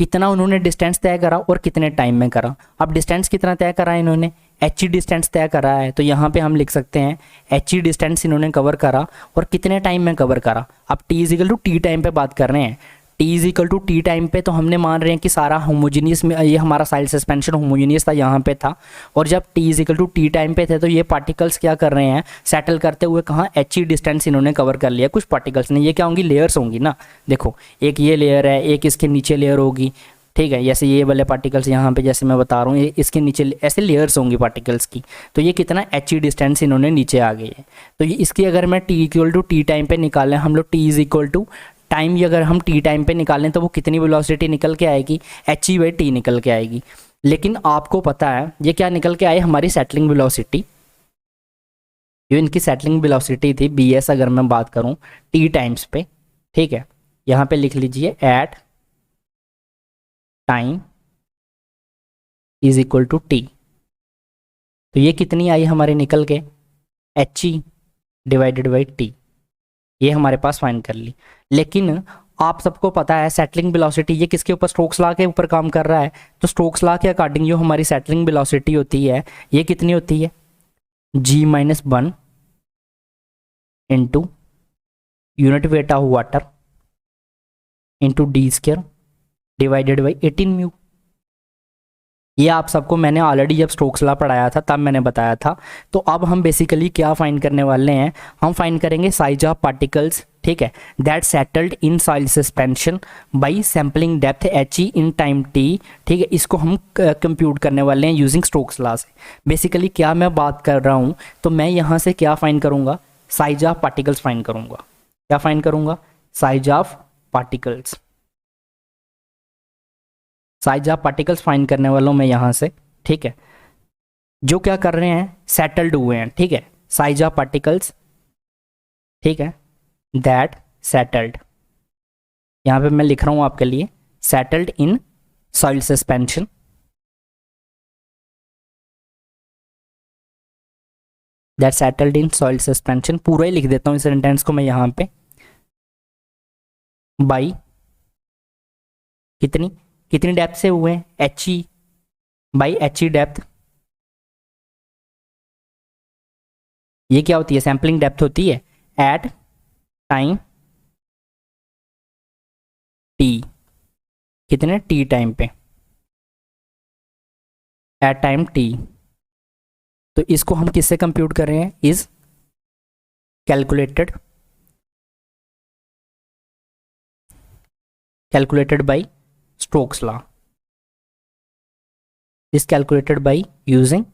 कितना उन्होंने डिस्टेंस तय करा और कितने टाइम में करा। अब डिस्टेंस कितना तय करा इन्होंने, एच ई डिस्टेंस तय करा है, तो यहाँ पे हम लिख सकते हैं एच ई डिस्टेंस इन्होंने कवर करा और कितने टाइम में कवर करा। अब T is equal to T time पे बात कर रहे हैं, T is equal to T time पे तो हमने मान रहे हैं कि सारा होमोजीनियस में ये हमारा साइल सस्पेंशन होमोजीनियस था यहाँ पे था, और जब T is equal to T time पे थे तो ये पार्टिकल्स क्या कर रहे हैं, सेटल करते हुए कहाँ, एच ई डिस्टेंस इन्होंने कवर कर लिया। कुछ पार्टिकल्स ने, ये क्या होंगी, लेयर्स होंगी ना, देखो एक ये लेयर है, एक इसके नीचे लेयर होगी, ठीक है, जैसे ये वाले पार्टिकल्स यहाँ पे जैसे मैं बता रहा हूँ, ये इसके नीचे ऐसे लेयर्स होंगी पार्टिकल्स की, तो ये कितना एच ई डिस्टेंस इन्होंने नीचे आ गई है। तो ये इसकी अगर मैं T equal to T time पे निकालें हम लोग, T is equal to time, ये अगर हम टी टाइम पे निकालें तो वो कितनी वेलोसिटी निकल के आएगी, एच ई बाई टी निकल के आएगी। लेकिन आपको पता है ये क्या निकल के आए, हमारी सेटलिंग वेलोसिटी, जो इनकी सेटलिंग वेलोसिटी थी बी एस, अगर मैं बात करूं टी टाइम्स पे, ठीक है, यहाँ पे लिख लीजिए at time is equal to T, तो ये कितनी आई हमारे निकल के, H E divided by T, ये हमारे पास फाइंड कर ली। लेकिन आप सबको पता है सेटलिंग वेलोसिटी ये किसके ऊपर, स्टोक्स लॉ के ऊपर काम कर रहा है, तो स्टोक्स लॉ के अकॉर्डिंग जो हमारी सेटलिंग वेलोसिटी होती है ये कितनी होती है, G minus 1 into unit weight of water into D square divided by 18 mu. ये आप सबको मैंने ऑलरेडी जब स्टोक्स लॉ पढ़ाया था तब मैंने बताया था। तो अब हम बेसिकली क्या फाइंड करने वाले हैं, हम फाइंड करेंगे साइज ऑफ पार्टिकल्स, ठीक है, that settled in soil suspension by sampling depth H E in time T, ठीक है, इसको हम कंप्यूट करने वाले हैं यूजिंग स्टोक्स लॉ से। बेसिकली क्या मैं बात कर रहा हूँ, तो मैं यहाँ से क्या फाइंड करूँगा, साइज ऑफ पार्टिकल्स फाइंड करूँगा। क्या फाइंड करूँगा, size of particles, size of particles find करने वालों में यहाँ से, ठीक है, जो क्या कर रहे हैं, सेटल्ड हुए हैं, ठीक है, साइज ऑफ पार्टिकल्स, ठीक है, दैट सेटल्ड, यहाँ पे मैं लिख रहा हूँ आपके लिए settled in soil suspension, that settled in soil suspension, पूरा ही लिख देता हूँ इस सेंटेंस को मैं यहाँ पे, बाई कितनी कितनी डेप्थ से हुए हैं, H E by H E depth, ये क्या होती है, सैम्पलिंग डेप्थ होती है एट टाइम टी, कितने टी टाइम पे, एट टाइम टी। तो इसको हम किससे कंप्यूट कर रहे हैं, is calculated by Stokes law, is calculated by using,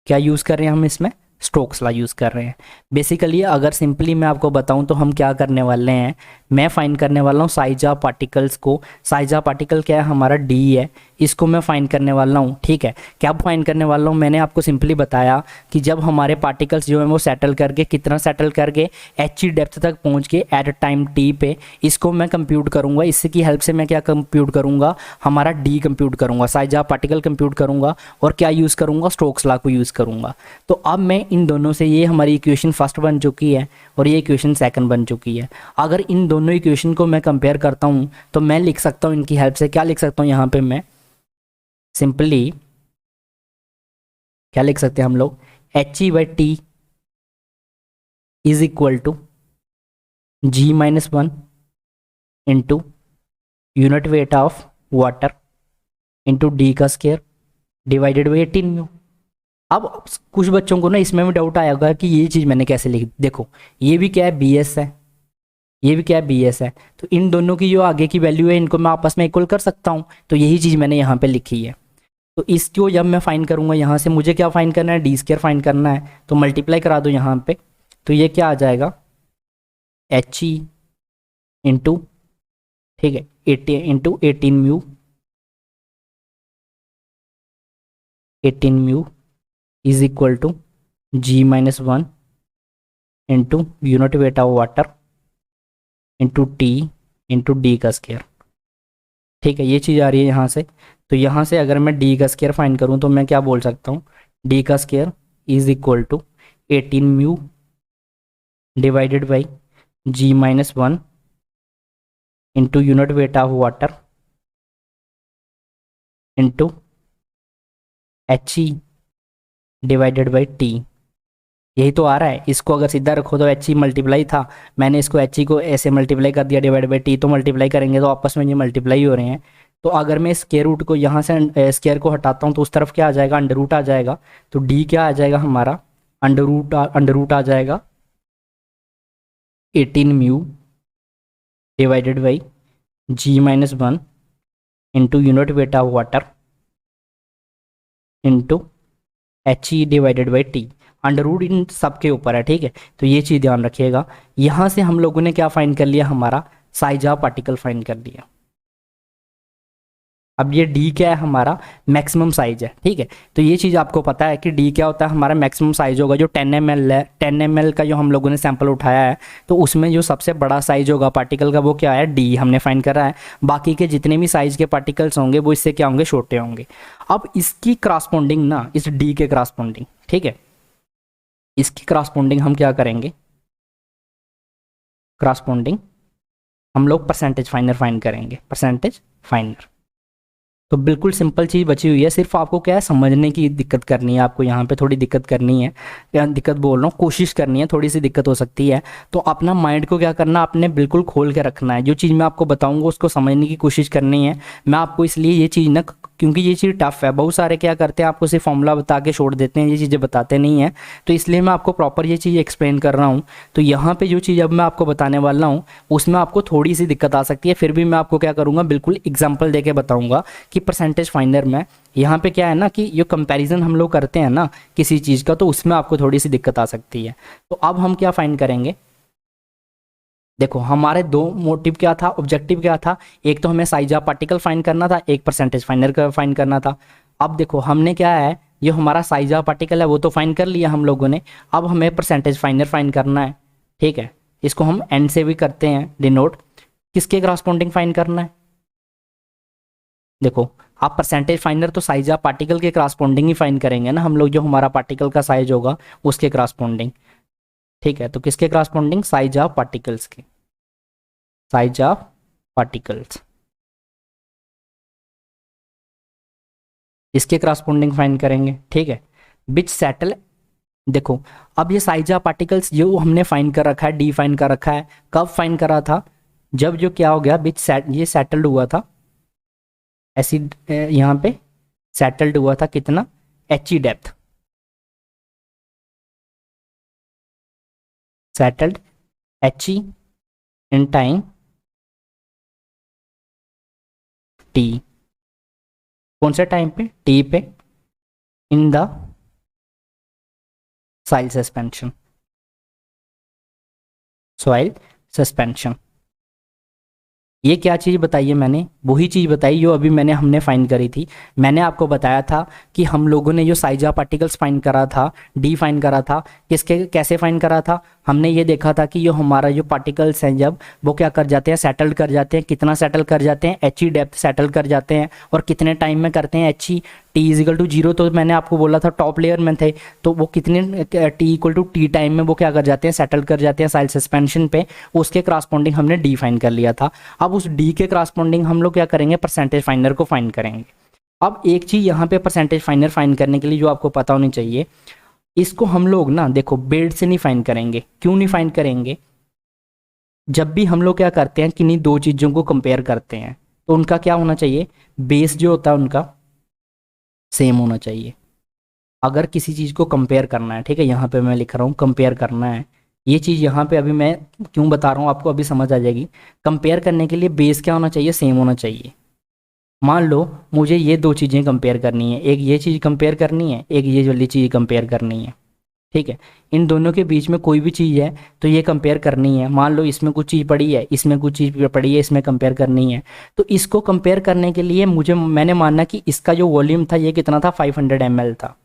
क्या यूज कर रहे हैं हम इसमें, स्टोक्स लॉ यूज कर रहे हैं। बेसिकली अगर सिंपली मैं आपको बताऊं तो हम क्या करने वाले हैं, मैं फाइंड करने वाला हूं साइज ऑफ पार्टिकल्स को, साइज ऑफ पार्टिकल क्या है हमारा डी है, इसको मैं फाइंड करने वाला हूं, ठीक है। क्या फाइंड करने वाला हूं, मैंने आपको सिंपली बताया कि जब हमारे पार्टिकल्स जो है वो सेटल करके, कितना सेटल करके, एच ई डेप्थ तक पहुंच के एट टाइम टी पे, इसको मैं कंप्यूट करूंगा। इसकी हेल्प से मैं क्या कंप्यूट करूंगा, हमारा डी कंप्यूट करूंगा, साइज ऑफ पार्टिकल कंप्यूट करूंगा, और क्या यूज करूंगा, स्टोक्स लॉ को यूज करूंगा। तो अब मैं इन दोनों से, ये हमारी इक्वेशन फर्स्ट बन चुकी है और ये इक्वेशन सेकंड बन चुकी है। अगर इन दोनों इक्वेशन को मैं कंपेयर करता हूं तो मैं लिख सकता हूं इनकी हेल्प से, क्या लिख सकता हूं यहाँ पे मैं सिंपली, क्या लिख सकते हैं हम लोग, H E by T is equal to G minus 1 into unit weight of water into D का स्क्वायर डिवाइडेड बाई 18 म्यू। अब कुछ बच्चों को ना इसमें भी डाउट आया होगा कि ये चीज़ मैंने कैसे लिखी, देखो ये भी क्या है, बी एस है, ये भी क्या है, बी एस है, तो इन दोनों की जो आगे की वैल्यू है इनको मैं आपस में इक्वल कर सकता हूँ, तो यही चीज़ मैंने यहाँ पे लिखी है। तो इसको जब मैं फाइंड करूँगा यहाँ से, मुझे क्या फाइंड करना है, डी स्क्वायर फाइंड करना है, तो मल्टीप्लाई करा दो यहाँ पे, तो ये क्या आ जाएगा, एच ई इंटू, ठीक है, 80 into 18 mu, 18 mu is equal to G minus 1 into unit weight of water into T into D का स्क्वायर, ठीक है, ये चीज़ आ रही है यहाँ से। तो यहाँ से अगर मैं डी का स्क्वायर फाइंड करूँ तो मैं क्या बोल सकता हूँ, डी का square is equal to 18 mu divided by, G-1 into unit weight of water into HE divided by T. यही तो आ रहा है। इसको अगर सीधा रखो तो HE मल्टीप्लाई था, मैंने इसको HE को ऐसे मल्टीप्लाई कर दिया डिवाइड बाई टी, तो मल्टीप्लाई करेंगे तो आपस में ये मल्टीप्लाई हो रहे हैं। तो अगर मैं स्क्वायर रूट को यहाँ से स्क्वायर को हटाता हूँ तो उस तरफ क्या आ जाएगा, अंडर रूट आ जाएगा। तो डी क्या आ जाएगा हमारा, अंडर रूट आ जाएगा 18 mu divided by G-1 into unit weight of water into HE divided by T. Under root इन सबके ऊपर है, ठीक है। तो ये चीज़ ध्यान रखिएगा। यहाँ से हम लोगों ने क्या फाइंड कर लिया, हमारा साइज ऑफ पार्टिकल फाइंड कर लिया। अब ये डी क्या है, हमारा मैक्सिमम साइज है, ठीक है। तो ये चीज़ आपको पता है कि डी क्या होता है, हमारा मैक्सिमम साइज होगा। जो 10 ml है, 10 ml का जो हम लोगों ने सैंपल उठाया है, तो उसमें जो सबसे बड़ा साइज होगा पार्टिकल का वो क्या है, डी हमने फाइंड करा है। बाकी के जितने भी साइज के पार्टिकल्स होंगे वो इससे क्या होंगे, छोटे होंगे। अब इसकी क्रॉसपोंडिंग ना, इस डी के क्रॉसपोंडिंग, ठीक है, इसकी क्रॉसपोंडिंग हम क्या करेंगे, क्रॉसपोंडिंग हम लोग परसेंटेज फाइनर फाइंड करेंगे, परसेंटेज फाइनर। तो बिल्कुल सिंपल चीज़ बची हुई है, सिर्फ आपको क्या है, समझने की दिक्कत करनी है। आपको यहाँ पे थोड़ी दिक्कत करनी है, या दिक्कत बोल रहा हूँ, कोशिश करनी है, थोड़ी सी दिक्कत हो सकती है। तो अपना माइंड को क्या करना, आपने बिल्कुल खोल के रखना है। जो चीज़ मैं आपको बताऊँगा उसको समझने की कोशिश करनी है। मैं आपको इसलिए ये चीज़ ना, क्योंकि ये चीज़ टफ है, बहुत सारे क्या करते हैं, आपको सिर्फ फॉर्मूला बता के छोड़ देते हैं, ये चीज़ें बताते नहीं हैं। तो इसलिए मैं आपको प्रॉपर ये चीज़ एक्सप्लेन कर रहा हूँ। तो यहाँ पे जो चीज़ अब मैं आपको बताने वाला हूँ उसमें आपको थोड़ी सी दिक्कत आ सकती है, फिर भी मैं आपको क्या करूँगा, बिल्कुल एग्जाम्पल दे के बताऊँगा कि परसेंटेज फाइंडर में यहाँ पे क्या है ना, कि ये कंपैरिजन हम लोग करते हैं ना किसी चीज़ का, तो उसमें आपको थोड़ी सी दिक्कत आ सकती है। तो अब हम क्या फाइंड करेंगे, देखो हमारे दो मोटिव क्या था, ऑब्जेक्टिव क्या था, एक तो हमें साइज ऑफ पार्टिकल फाइंड करना था, एक परसेंटेज फाइंडर का फाइंड करना था। अब देखो हमने क्या है, ये हमारा साइज ऑफ पार्टिकल है वो तो फाइंड कर लिया हम लोगों ने। अब हमें परसेंटेज फाइंडर फाइंड करना है, ठीक है। इसको हम एन से भी करते हैं डिनोट, किसके क्रॉसपोंडिंग फाइंड करना है। देखो आप परसेंटेज फाइंडर तो साइज ऑफ पार्टिकल के क्रॉसपोंडिंग ही फाइंड करेंगे ना हम लोग, जो हमारा पार्टिकल का साइज होगा उसके क्रॉसपोंडिंग, ठीक है। तो किसके क्रॉसपोंडिंग, साइज ऑफ पार्टिकल्स के, साइज ऑफ पार्टिकल्स, इसके क्रॉसपोंडिंग फाइंड करेंगे, ठीक है। बिच सेटल, देखो अब ये साइज ऑफ पार्टिकल्स जो हमने फाइंड कर रखा है, डी फाइंड कर रखा है, कब फाइंड करा था, जब जो क्या हो गया, बिच सेट ये सेटल्ड हुआ था, एसिड यहाँ पे सेटल्ड हुआ था कितना, HE depth, settled HE in time T, कौन से टाइम पे, T पे, in the soil suspension, soil suspension. ये क्या चीज़ बताई है मैंने, वही चीज़ बताई जो अभी मैंने हमने फाइंड करी थी। मैंने आपको बताया था कि हम लोगों ने जो साइज ऑफ पार्टिकल्स फाइंड करा था, डी फाइंड करा था, किसके कैसे फाइंड करा था, हमने ये देखा था कि जो हमारा जो पार्टिकल्स हैं जब वो क्या कर जाते हैं, सेटल कर जाते हैं, कितना सेटल कर जाते हैं, HE डेप्थ सेटल कर जाते हैं, और कितने टाइम में करते हैं, HE T=0। तो मैंने आपको बोला था टॉप लेयर में थे, तो वो कितने T=T टाइम में वो क्या कर जाते हैं, सेटल कर जाते हैं साइल सस्पेंशन पे, उसके क्रॉसपोंडिंग हमने डी फाइंड कर लिया था। अब उस डी के क्रॉसपोंडिंग हम लोग क्या करेंगे, परसेंटेज फाइंडर को फाइंड करेंगे। अब एक चीज़ यहाँ पे परसेंटेज फाइंडर फाइंड करने के लिए जो आपको पता होनी चाहिए, इसको हम लोग ना देखो बेड से नहीं फाइंड करेंगे। क्यों नहीं फाइंड करेंगे, जब भी हम लोग क्या करते हैं, किन्हीं दो चीज़ों को कंपेयर करते हैं तो उनका क्या होना चाहिए, बेस जो होता है उनका सेम होना चाहिए। अगर किसी चीज़ को कंपेयर करना है, ठीक है, यहाँ पे मैं लिख रहा हूँ कंपेयर करना है, ये चीज़ यहाँ पे अभी मैं क्यों बता रहा हूँ आपको अभी समझ आ जाएगी। कंपेयर करने के लिए बेस क्या होना चाहिए, सेम होना चाहिए। मान लो मुझे ये दो चीज़ें कंपेयर करनी है, एक ये चीज़ कंपेयर करनी है, एक ये वाली चीज़ कंपेयर करनी है, ठीक है। इन दोनों के बीच में कोई भी चीज़ है तो ये कंपेयर करनी है। मान लो इसमें कुछ चीज़ पड़ी है, इसमें कुछ चीज़ पड़ी है, इसमें कंपेयर करनी है। तो इसको कंपेयर करने के लिए मैंने माना कि इसका जो वॉल्यूम था ये कितना था, 500 ml था,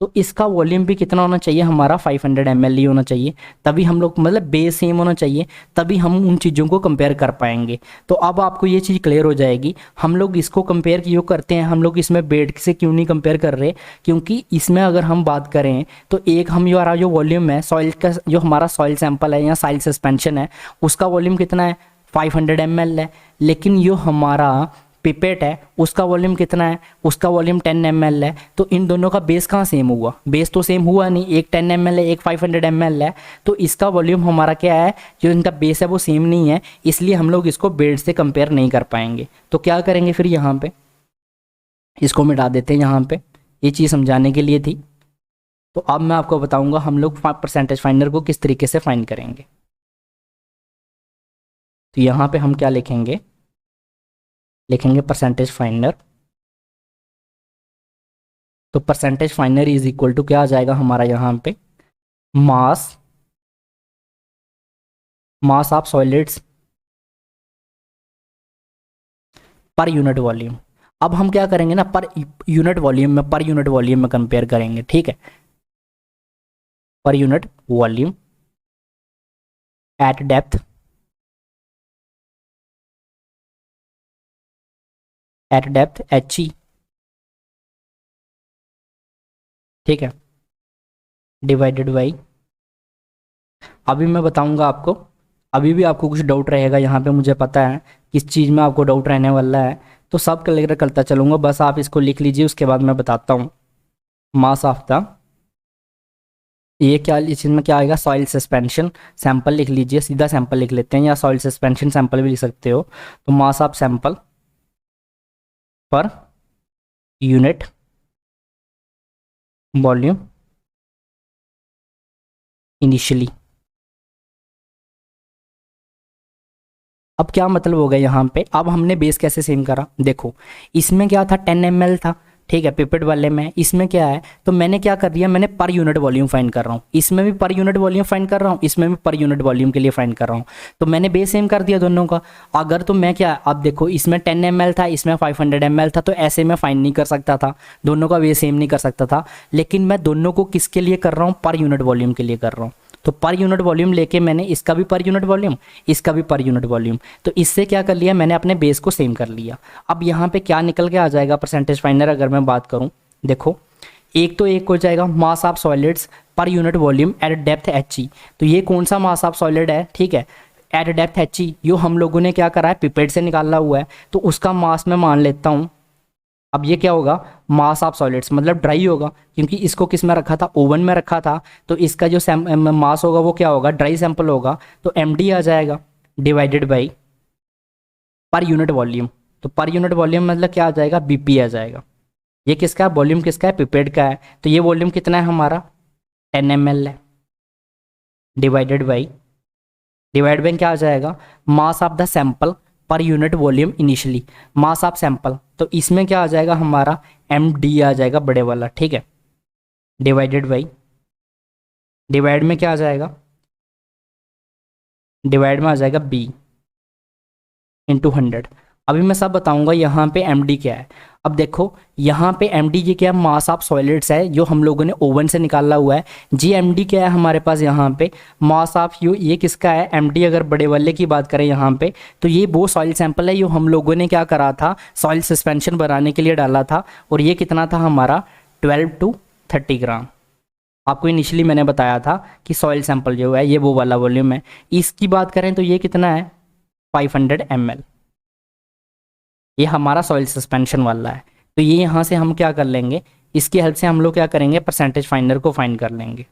तो इसका वॉल्यूम भी कितना होना चाहिए हमारा 500 ml ही होना चाहिए, तभी हम लोग मतलब बेस सेम होना चाहिए, तभी हम उन चीज़ों को कंपेयर कर पाएंगे। तो अब आपको ये चीज़ क्लियर हो जाएगी। हम लोग इसको कंपेयर क्यों करते हैं, हम लोग इसमें बेड से क्यों नहीं कंपेयर कर रहे, क्योंकि इसमें अगर हम बात करें तो एक हमारा जो वॉल्यूम है सॉइल का, जो हमारा सॉइल सैंपल है या सॉइल सस्पेंशन है, उसका वॉल्यूम कितना है 500 ml है। लेकिन जो हमारा पिपेट है उसका वॉल्यूम कितना है, उसका वॉल्यूम 10 ml है। तो इन दोनों का बेस कहाँ सेम हुआ, बेस तो सेम हुआ नहीं, एक 10 ml है एक 500 ml है। तो इसका वॉल्यूम हमारा क्या है, जो इनका बेस है वो सेम नहीं है, इसलिए हम लोग इसको बेड से कंपेयर नहीं कर पाएंगे। तो क्या करेंगे फिर, यहाँ पे इसको मिटा देते हैं, यहाँ पे ये चीज़ समझाने के लिए थी। तो अब मैं आपको बताऊंगा हम लोग परसेंटेज फाइंडर को किस तरीके से फाइंड करेंगे। तो यहाँ पे हम क्या लिखेंगे, लिखेंगे परसेंटेज फाइंडर। तो percentage finder is equal to क्या आ जाएगा हमारा यहाँ पे, mass, mass of solids per unit volume. अब हम क्या करेंगे ना, पर यूनिट वॉल्यूम में कंपेयर करेंगे, ठीक है। पर unit volume at depth, eight depth HE, ठीक है, डिवाइडेड बाई, अभी मैं बताऊंगा आपको, अभी भी आपको कुछ डाउट रहेगा यहाँ पे, मुझे पता है किस चीज़ में आपको डाउट रहने वाला है, तो सब क्लियर करता चलूंगा, बस आप इसको लिख लीजिए, उसके बाद मैं बताता हूँ। मास ऑफ द, ये क्या, इस चीज़ में क्या आएगा, सॉइल सस्पेंशन सैंपल लिख लीजिए, सीधा सैंपल लिख लेते हैं, या सॉइल सस्पेंशन सैंपल भी लिख सकते हो। तो मास ऑफ सैंपल पर यूनिट वॉल्यूम इनिशियली। अब क्या मतलब हो गया यहाँ पे, अब हमने बेस कैसे सेम करा, देखो इसमें क्या था 10 ml था, ठीक है, पिपेट वाले में, इसमें क्या है, तो मैंने क्या कर दिया, मैंने पर यूनिट वॉल्यूम फाइंड कर रहा हूँ, इसमें भी पर यूनिट वॉल्यूम फाइंड कर रहा हूँ, इसमें भी पर यूनिट वॉल्यूम के लिए फाइंड कर रहा हूँ। तो मैंने बेस सेम कर दिया दोनों का। अगर तो मैं क्या, अब देखो इसमें 10 ml था, इसमें 500 ml था, तो ऐसे मैं फाइंड नहीं कर सकता था, दोनों का बेस सेम नहीं कर सकता था। लेकिन मैं दोनों को किसके लिए कर रहा हूँ, पर यूनिट वॉल्यूम के लिए कर रहा हूँ। तो पर यूनिट वॉल्यूम लेके मैंने इसका भी पर यूनिट वॉल्यूम, इसका भी पर यूनिट वॉल्यूम, तो इससे क्या कर लिया, मैंने अपने बेस को सेम कर लिया। अब यहाँ पे क्या निकल के आ जाएगा परसेंटेज फाइंडर, अगर मैं बात करूँ, देखो एक तो एक हो जाएगा मास of solids per unit volume at depth HE। तो ये कौन सा मास ऑफ सॉलिड है, ठीक है, एट डेप्थ HE, जो हम लोगों ने क्या करा है, पिपेट से निकाला हुआ है, तो उसका मास मैं मान लेता हूँ। अब ये क्या होगा, मास ऑफ सॉलिड्स मतलब ड्राई होगा, क्योंकि इसको किस में रखा था, ओवन में रखा था, तो इसका जो मास होगा वो क्या होगा, ड्राई सैंपल होगा, तो MD आ जाएगा, डिवाइडेड बाई पर यूनिट वॉल्यूम। तो पर यूनिट वॉल्यूम मतलब क्या आ जाएगा, BP आ जाएगा। ये किसका है, वॉल्यूम किसका है, पिपेट का है, तो ये वॉल्यूम कितना है हमारा 10 ml है, डिवाइड बाई क्या आ जाएगा, मास ऑफ द सैंपल पर unit volume initially, mass of sample, तो इसमें क्या आ जाएगा हमारा MD आ जाएगा बड़े वाला, ठीक है, डिवाइडेड बाई, डिवाइड में क्या आ जाएगा, डिवाइड में आ जाएगा B इंटू 100। अभी मैं सब बताऊंगा यहाँ पे MD क्या है। अब देखो यहाँ पे MD जी क्या है, मास ऑफ सॉलिड्स है, जो हम लोगों ने ओवन से निकाला हुआ है। GMD क्या है हमारे पास यहाँ पे, मास ऑफ यू, ये किसका है MD। अगर बड़े वाले की बात करें यहाँ पे, तो ये वो सॉइल सैंपल है जो हम लोगों ने क्या करा था, सॉइल सस्पेंशन बनाने के लिए डाला था, और ये कितना था हमारा 12 to 30 ग्राम। आपको इनिशियली मैंने बताया था कि सॉइल सैंपल जो है ये वो वाला वॉल्यूम है। इसकी बात करें तो ये कितना है 500 ml, ये हमारा सॉइल सस्पेंशन वाला है। तो ये यहाँ से हम क्या कर लेंगे, इसकी हेल्प से हम लोग क्या करेंगे, परसेंटेज फाइंडर को फाइंड कर लेंगे।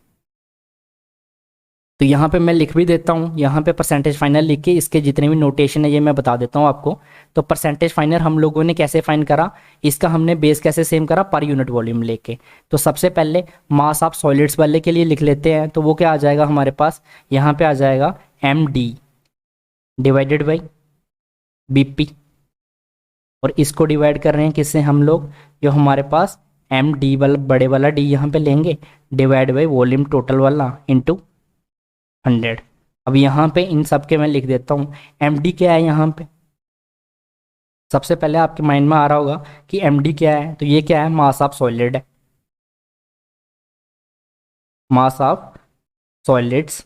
तो यहाँ पे मैं लिख भी देता हूँ, यहाँ पे परसेंटेज फाइंडर लिख के इसके जितने भी नोटेशन है ये मैं बता देता हूँ आपको। तो परसेंटेज फाइंडर हम लोगों ने कैसे फाइंड करा, इसका हमने बेस कैसे सेम करा, पर यूनिट वॉल्यूम लेके। तो सबसे पहले मास ऑफ सॉलिड्स वाले के लिए लिख लेते हैं, तो वो क्या आ जाएगा हमारे पास, यहाँ पे आ जाएगा MD डिवाइडेड बाई BP, और इसको डिवाइड कर रहे हैं किससे हम लोग, जो हमारे पास MD वाला बड़े वाला D यहाँ पे लेंगे, डिवाइड बाई वॉल्यूम टोटल वाला इंटू 100। अब यहाँ पे इन सब के मैं लिख देता हूँ। MD क्या है यहाँ पे, सबसे पहले आपके माइंड में आ रहा होगा कि MD क्या है, तो ये क्या है, मास ऑफ सॉलिड है, मास ऑफ सॉलिड्स।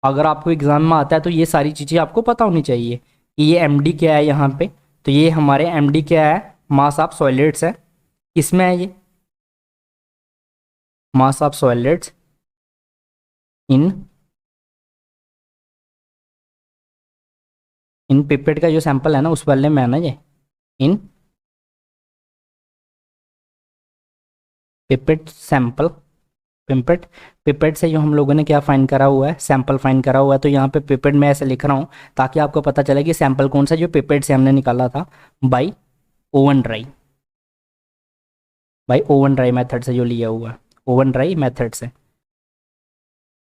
अगर आपको एग्जाम में आता है तो ये सारी चीज़ें आपको पता होनी चाहिए कि ये एमडी क्या है यहाँ पे। तो ये हमारे एमडी क्या है, मास ऑफ सॉलिड्स है। किसमें है ये, मास of solids in in pipette का जो सैंपल है ना उस वाले में है ना ये, इन पिपेट सैंपल। पिपेट पिपेट से जो हम लोगों ने क्या फाइंड करा हुआ है, सैंपल फाइंड करा हुआ है। तो यहाँ पे पिपेट में ऐसे लिख रहा हूँ ताकि आपको पता चले कि सैंपल कौन सा जो पिपेट से हमने निकाला था by oven dry, by oven dry method से जो लिया हुआ है, ओवन ड्राई मेथड से।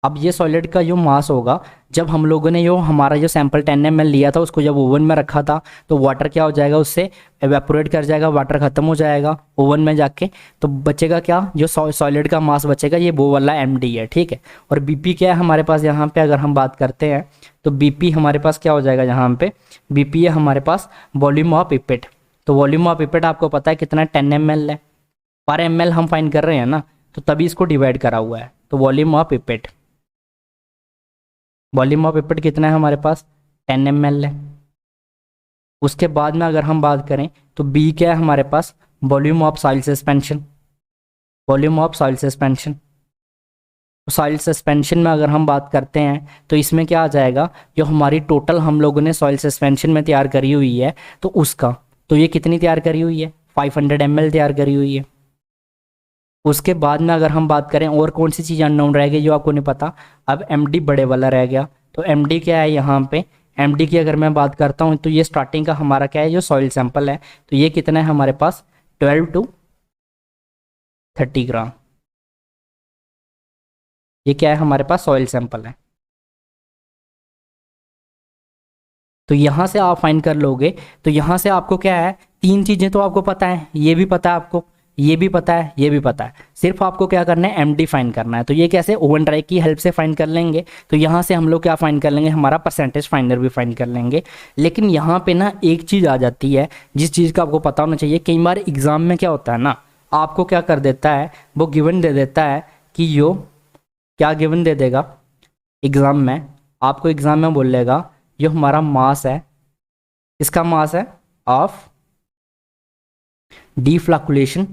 अब ये सॉलिड का जो मास होगा, जब हम लोगों ने जो हमारा जो सैंपल 10 ml लिया था उसको जब ओवन में रखा था तो वाटर क्या हो जाएगा, उससे एवेपोरेट कर जाएगा, वाटर खत्म हो जाएगा ओवन में जाके। तो बचेगा क्या, जो सॉलिड का मास बचेगा ये वो वाला एमडी है, ठीक है। और बीपी क्या है हमारे पास यहाँ पे, अगर हम बात करते हैं तो बीपी हमारे पास क्या हो जाएगा यहाँ पे, बीपी है हमारे पास वॉल्यूम ऑफ पिपेट। तो वॉल्यूम ऑफ पिपेट आपको पता है कितना, 10 ml है। पर ml हम फाइंड कर रहे हैं ना, तो तभी इसको डिवाइड करा हुआ है। तो volume of pipette, volume of pipette कितना है हमारे पास, 10 ml है। उसके बाद में अगर हम बात करें तो बी क्या है हमारे पास, volume of soil suspension, volume of soil suspension. Soil suspension में अगर हम बात करते हैं तो इसमें क्या आ जाएगा, जो हमारी टोटल हम लोगों ने सॉइल सस्पेंशन में तैयार करी हुई है तो उसका, तो ये कितनी तैयार करी हुई है, 500 ml तैयार करी हुई है। उसके बाद में अगर हम बात करें और कौन सी चीज़ अननोन रह गई जो आपको नहीं पता, अब एमडी बड़े वाला रह गया। तो एमडी क्या है यहाँ पे, एमडी की अगर मैं बात करता हूँ तो ये स्टार्टिंग का हमारा क्या है, जो सॉइल सैंपल है। तो ये कितना है हमारे पास, 12 to 30 ग्राम। ये क्या है हमारे पास, सॉइल सैंपल है। तो यहाँ से आप फाइंड कर लोगे। तो यहाँ से आपको क्या है, तीन चीज़ें तो आपको पता है, ये भी पता है आपको, ये भी पता है, ये भी पता है। सिर्फ आपको क्या करना है, एमडी फाइंड करना है। तो ये कैसे, ओवन ड्राई की हेल्प से फाइंड कर लेंगे। तो यहाँ से हम लोग क्या फाइंड कर लेंगे, हमारा परसेंटेज फाइंडर भी फाइंड कर लेंगे। लेकिन यहाँ पे ना एक चीज़ आ जाती है जिस चीज़ का आपको पता होना चाहिए। कई बार एग्जाम में क्या होता है ना, आपको क्या कर देता है, वो गिवन दे देता है कि यो क्या गिवन दे देगा एग्ज़ाम में, आपको एग्ज़ाम में बोलेगा जो हमारा मास है, इसका मास है ऑफ डीफ्लैकुलेशन,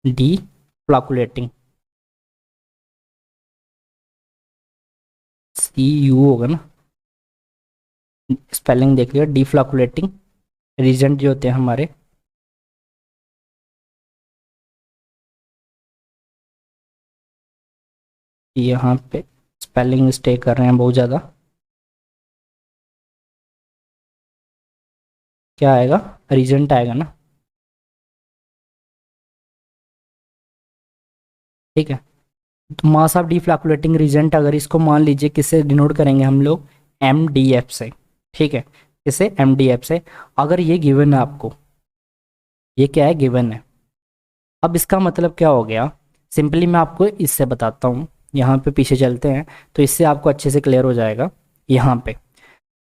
डीफ्लैकुलेटिंग, सी यू होगा ना, स्पेलिंग देख लिया, डीफ्लैकुलेटिंग रीजेंट जो होते हैं हमारे, यहाँ पे स्पेलिंग मिस्टेक कर रहे हैं बहुत ज़्यादा। क्या आएगा, रीजेंट आएगा ना, ठीक है। तो मास ऑफ डीफ्लैकुलेटिंग रीजेंट, अगर इसको मान लीजिए किससे डिनोट करेंगे हम लोग, एम डी एफ से, ठीक है। इसे एम डी एफ से, अगर ये गिवन है आपको, ये क्या है, गिवन है। अब इसका मतलब क्या हो गया, सिंपली मैं आपको इससे बताता हूँ। यहाँ पे पीछे चलते हैं तो इससे आपको अच्छे से क्लियर हो जाएगा। यहाँ पे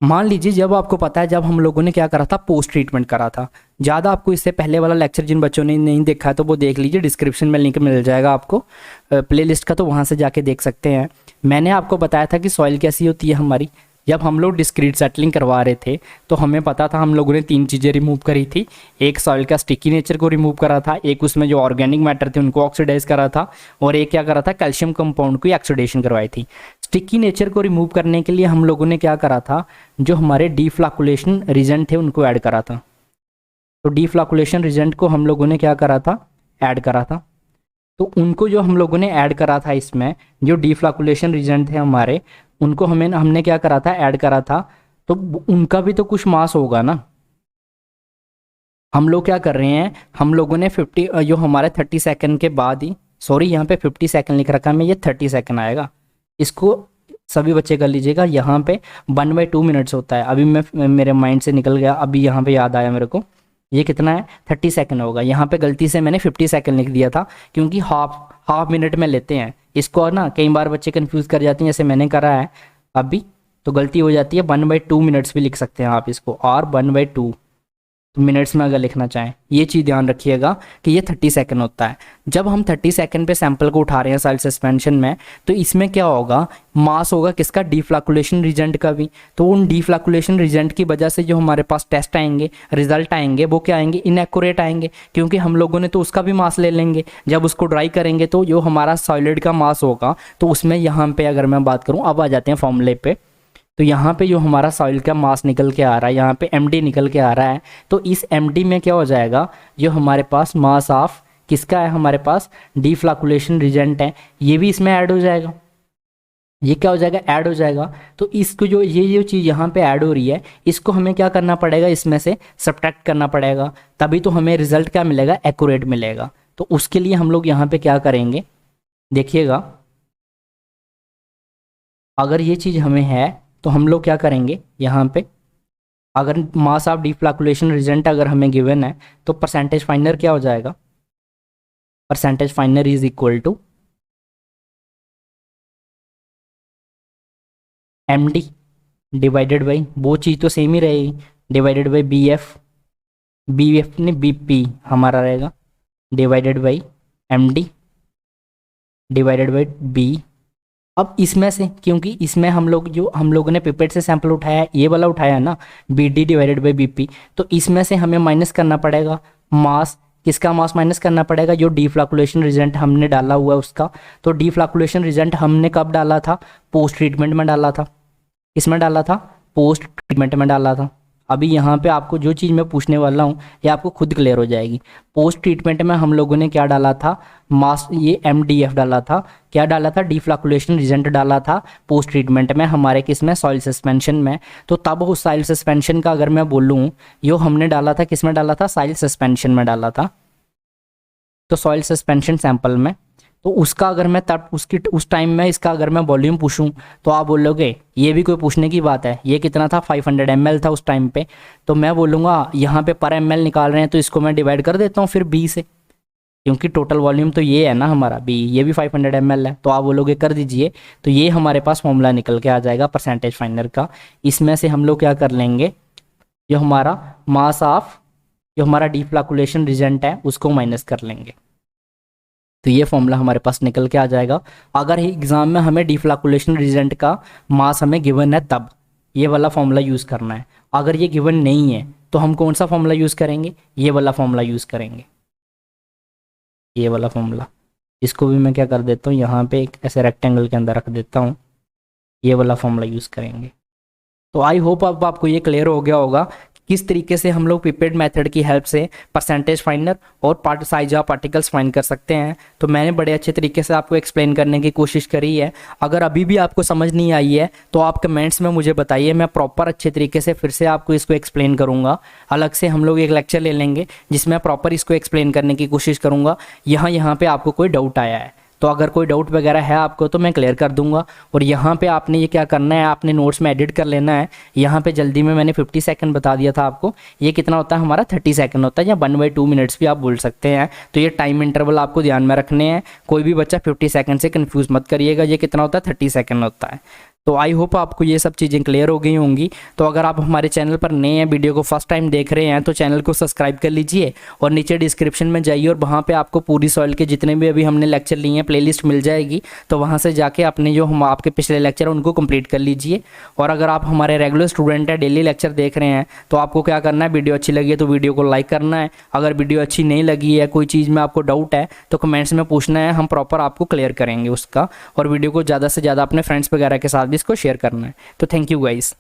मान लीजिए जब आपको पता है, जब हम लोगों ने क्या करा था, पोस्ट ट्रीटमेंट करा था। ज़्यादा आपको इससे पहले वाला लेक्चर जिन बच्चों ने नहीं देखा है तो वो देख लीजिए, डिस्क्रिप्शन में लिंक मिल जाएगा आपको प्लेलिस्ट का, तो वहाँ से जाके देख सकते हैं। मैंने आपको बताया था कि सॉइल कैसी होती है हमारी। जब हम लोग डिस्क्रीट सेटलिंग करवा रहे थे तो हमें पता था, हम लोगों ने तीन चीज़ें रिमूव करी थी। एक सॉइल का स्टिकी नेचर को रिमूव करा था, एक उसमें जो ऑर्गेनिक मैटर थे उनको ऑक्सीडाइज करा था, और एक क्या करा था, कैल्शियम कंपाउंड की ऑक्सीडेशन करवाई थी। स्टिकी नेचर को रिमूव करने के लिए हम लोगों ने क्या करा था, जो हमारे डीफ्लैकुलेशन रीजेंट थे उनको ऐड करा था। तो डीफ्लैकुलेशन रीजेंट को हम लोगों ने क्या करा था, ऐड करा था। तो उनको जो हम लोगों ने ऐड करा था इसमें, जो डीफ्लैकुलेशन रीजेंट थे हमारे, उनको हमने क्या करा था, ऐड करा था। तो उनका भी तो कुछ मास होगा ना। हम लोग क्या कर रहे हैं, हम लोगों ने 50 जो हमारे 30 सेकंड के बाद ही, सॉरी यहाँ पे 50 सेकंड लिख रखा है, मैं ये 30 सेकंड आएगा, इसको सभी बच्चे कर लीजिएगा। यहाँ पे 1/2 मिनट्स होता है। अभी मैं मेरे माइंड से निकल गया, अभी यहाँ पे याद आया मेरे को, ये कितना है, 30 सेकंड होगा। यहाँ पे गलती से मैंने 50 सेकंड लिख दिया था, क्योंकि हाफ मिनट में लेते हैं इसको, और ना कई बार बच्चे कंफ्यूज कर जाते हैं, जैसे मैंने करा है अभी, तो गलती हो जाती है। 1/2 मिनट्स भी लिख सकते हैं आप इसको, और 1/2 तो मिनट्स में अगर लिखना चाहें, ये चीज़ ध्यान रखिएगा कि ये 30 सेकंड होता है। जब हम 30 सेकंड पे सैंपल को उठा रहे हैं सॉइल सस्पेंशन में, तो इसमें क्या होगा, मास होगा किसका, डिफ्लैकुलेशन रिजेंट का भी। तो उन डिफ्लैकुलेशन रिजेंट की वजह से जो हमारे पास टेस्ट आएंगे, रिजल्ट आएंगे, वो क्या आएंगे, इनएक्यूरेट आएंगे, क्योंकि हम लोगों ने तो उसका भी मास ले लेंगे। जब उसको ड्राई करेंगे तो जो हमारा सॉलिड का मास होगा, तो उसमें यहाँ पे अगर मैं बात करूँ, अब आ जाते हैं फॉर्मूले पे। तो यहाँ पे जो हमारा सॉइल का मास निकल के आ रहा है, यहाँ पे एमडी निकल के आ रहा है, तो इस एमडी में क्या हो जाएगा, जो हमारे पास मास ऑफ किसका है, हमारे पास डिफ्लैकुलेशन रिजेंट है, ये भी इसमें ऐड हो जाएगा। ये क्या हो जाएगा, ऐड हो जाएगा। तो इसको जो चीज़ यहाँ पे ऐड हो रही है, इसको हमें क्या करना पड़ेगा, इसमें से सब्ट्रैक्ट करना पड़ेगा, तभी तो हमें रिजल्ट क्या मिलेगा, एक्यूरेट मिलेगा। तो उसके लिए हम लोग यहाँ पे क्या करेंगे, देखिएगा, अगर ये चीज़ हमें है तो हम लोग क्या करेंगे, यहाँ पे अगर मास ऑफ डिफ्लैकुलेशन रिजेंट अगर हमें गिवन है, तो परसेंटेज फाइनर क्या हो जाएगा, percentage finer is equal to M D divided by, वो चीज़ तो सेम ही रहेगी, डिवाइडेड बाई बी एफ ने बी पी हमारा रहेगा, divided by M D divided by B. अब इसमें से, क्योंकि इसमें हम लोगों ने पिपेट से सैंपल उठाया है, ये वाला उठाया है ना, B D divided by B P, तो इसमें से हमें माइनस करना पड़ेगा मास, किसका मास माइनस करना पड़ेगा, जो डिफ्लैकुलेशन रिजेंट हमने डाला हुआ है उसका। तो डिफ्लैकुलेशन रिजेंट हमने कब डाला था, पोस्ट ट्रीटमेंट में डाला था, इसमें डाला था, पोस्ट ट्रीटमेंट में डाला था। अभी यहाँ पे आपको जो चीज़ मैं पूछने वाला हूँ, ये आपको खुद क्लियर हो जाएगी। पोस्ट ट्रीटमेंट में हम लोगों ने क्या डाला था, मास, ये MDF डाला था, क्या डाला था, डिफ्लैकुलेशन रिजेंट डाला था पोस्ट ट्रीटमेंट में हमारे किसमें, सॉइल सस्पेंशन में। तो तब उस सॉइल सस्पेंशन का अगर मैं बोलूँ, यो हमने डाला था, किसमें डाला था, सॉइल सस्पेंशन में डाला था, तो सॉइल सस्पेंशन सैंपल में। तो उसका अगर मैं तब उस टाइम में इसका अगर मैं वॉल्यूम पूछूं, तो आप बोलोगे ये भी कोई पूछने की बात है, ये कितना था, 500 ml था उस टाइम पे। तो मैं बोलूँगा यहाँ पे पर ml निकाल रहे हैं, तो इसको मैं डिवाइड कर देता हूँ फिर B से, क्योंकि टोटल वॉल्यूम तो ये है ना हमारा B, ये भी 500 ml है। तो आप बोलोगे कर दीजिए, तो ये हमारे पास फॉर्मूला निकल के आ जाएगा परसेंटेज फाइनर का। इसमें से हम लोग क्या कर लेंगे, जो हमारा मास ऑफ, जो हमारा डिफ्लैकुलेशन रिजेंट है, उसको माइनस कर लेंगे। तो ये फॉर्मूला हमारे पास निकल के आ जाएगा। अगर एग्जाम में हमें डिफ्लैकुलेशन रिजेंट का मास हमें गिवन है, तब ये वाला फॉर्मूला यूज़ करना है। अगर ये गिवन नहीं है, तो हम कौन सा फॉर्मूला यूज़ करेंगे, ये वाला फॉर्मूला यूज़ करेंगे, ये वाला फॉर्मूला। इसको भी मैं क्या कर देता हूँ, यहाँ पे एक ऐसे रेक्टेंगल के अंदर रख देता हूँ, ये वाला फॉर्मूला यूज़ करेंगे। तो आई होप अब आपको ये क्लियर हो गया होगा किस तरीके से हम लोग पिपेट मेथड की हेल्प से परसेंटेज फाइंडर और part size of particles find कर सकते हैं। तो मैंने बड़े अच्छे तरीके से आपको एक्सप्लेन करने की कोशिश करी है। अगर अभी भी आपको समझ नहीं आई है, तो आप कमेंट्स में मुझे बताइए, मैं प्रॉपर अच्छे तरीके से फिर से आपको इसको एक्सप्लेन करूँगा। अलग से हम लोग एक लेक्चर ले लेंगे जिसमें प्रॉपर इसको एक्सप्लेन करने की कोशिश करूँगा। यहाँ पे आपको कोई डाउट आया है, तो अगर कोई डाउट वगैरह है आपको, तो मैं क्लियर कर दूंगा। और यहाँ पे आपने ये क्या करना है, आपने नोट्स में एडिट कर लेना है। यहाँ पे जल्दी में मैंने 50 सेकंड बता दिया था आपको, ये कितना होता है हमारा 30 सेकंड होता है, या 1/2 मिनट्स भी आप बोल सकते हैं। तो ये टाइम इंटरवल आपको ध्यान में रखने हैं। कोई भी बच्चा 50 सेकंड से कन्फ्यूज़ मत करिएगा, ये कितना होता है 30 सेकंड होता है। तो आई होप आपको ये सब चीज़ें क्लियर हो गई होंगी। तो अगर आप हमारे चैनल पर नए हैं, वीडियो को फर्स्ट टाइम देख रहे हैं, तो चैनल को सब्सक्राइब कर लीजिए और नीचे डिस्क्रिप्शन में जाइए और वहाँ पे आपको पूरी सॉइल के जितने भी अभी हमने लेक्चर लिए हैं प्लेलिस्ट मिल जाएगी। तो वहाँ से जाके अपने जो हम आपके पिछले लेक्चर हैं उनको कंप्लीट कर लीजिए। और अगर आप हमारे रेगुलर स्टूडेंट हैं, डेली लेक्चर देख रहे हैं, तो आपको क्या करना है, वीडियो अच्छी लगी है तो वीडियो को लाइक करना है। अगर वीडियो अच्छी नहीं लगी है, कोई चीज़ में आपको डाउट है, तो कमेंट्स में पूछना है, हम प्रॉपर आपको क्लियर करेंगे उसका। और वीडियो को ज़्यादा से ज़्यादा अपने फ्रेंड्स वगैरह के साथ भी इसको शेयर करना है। तो थैंक यू गाइस।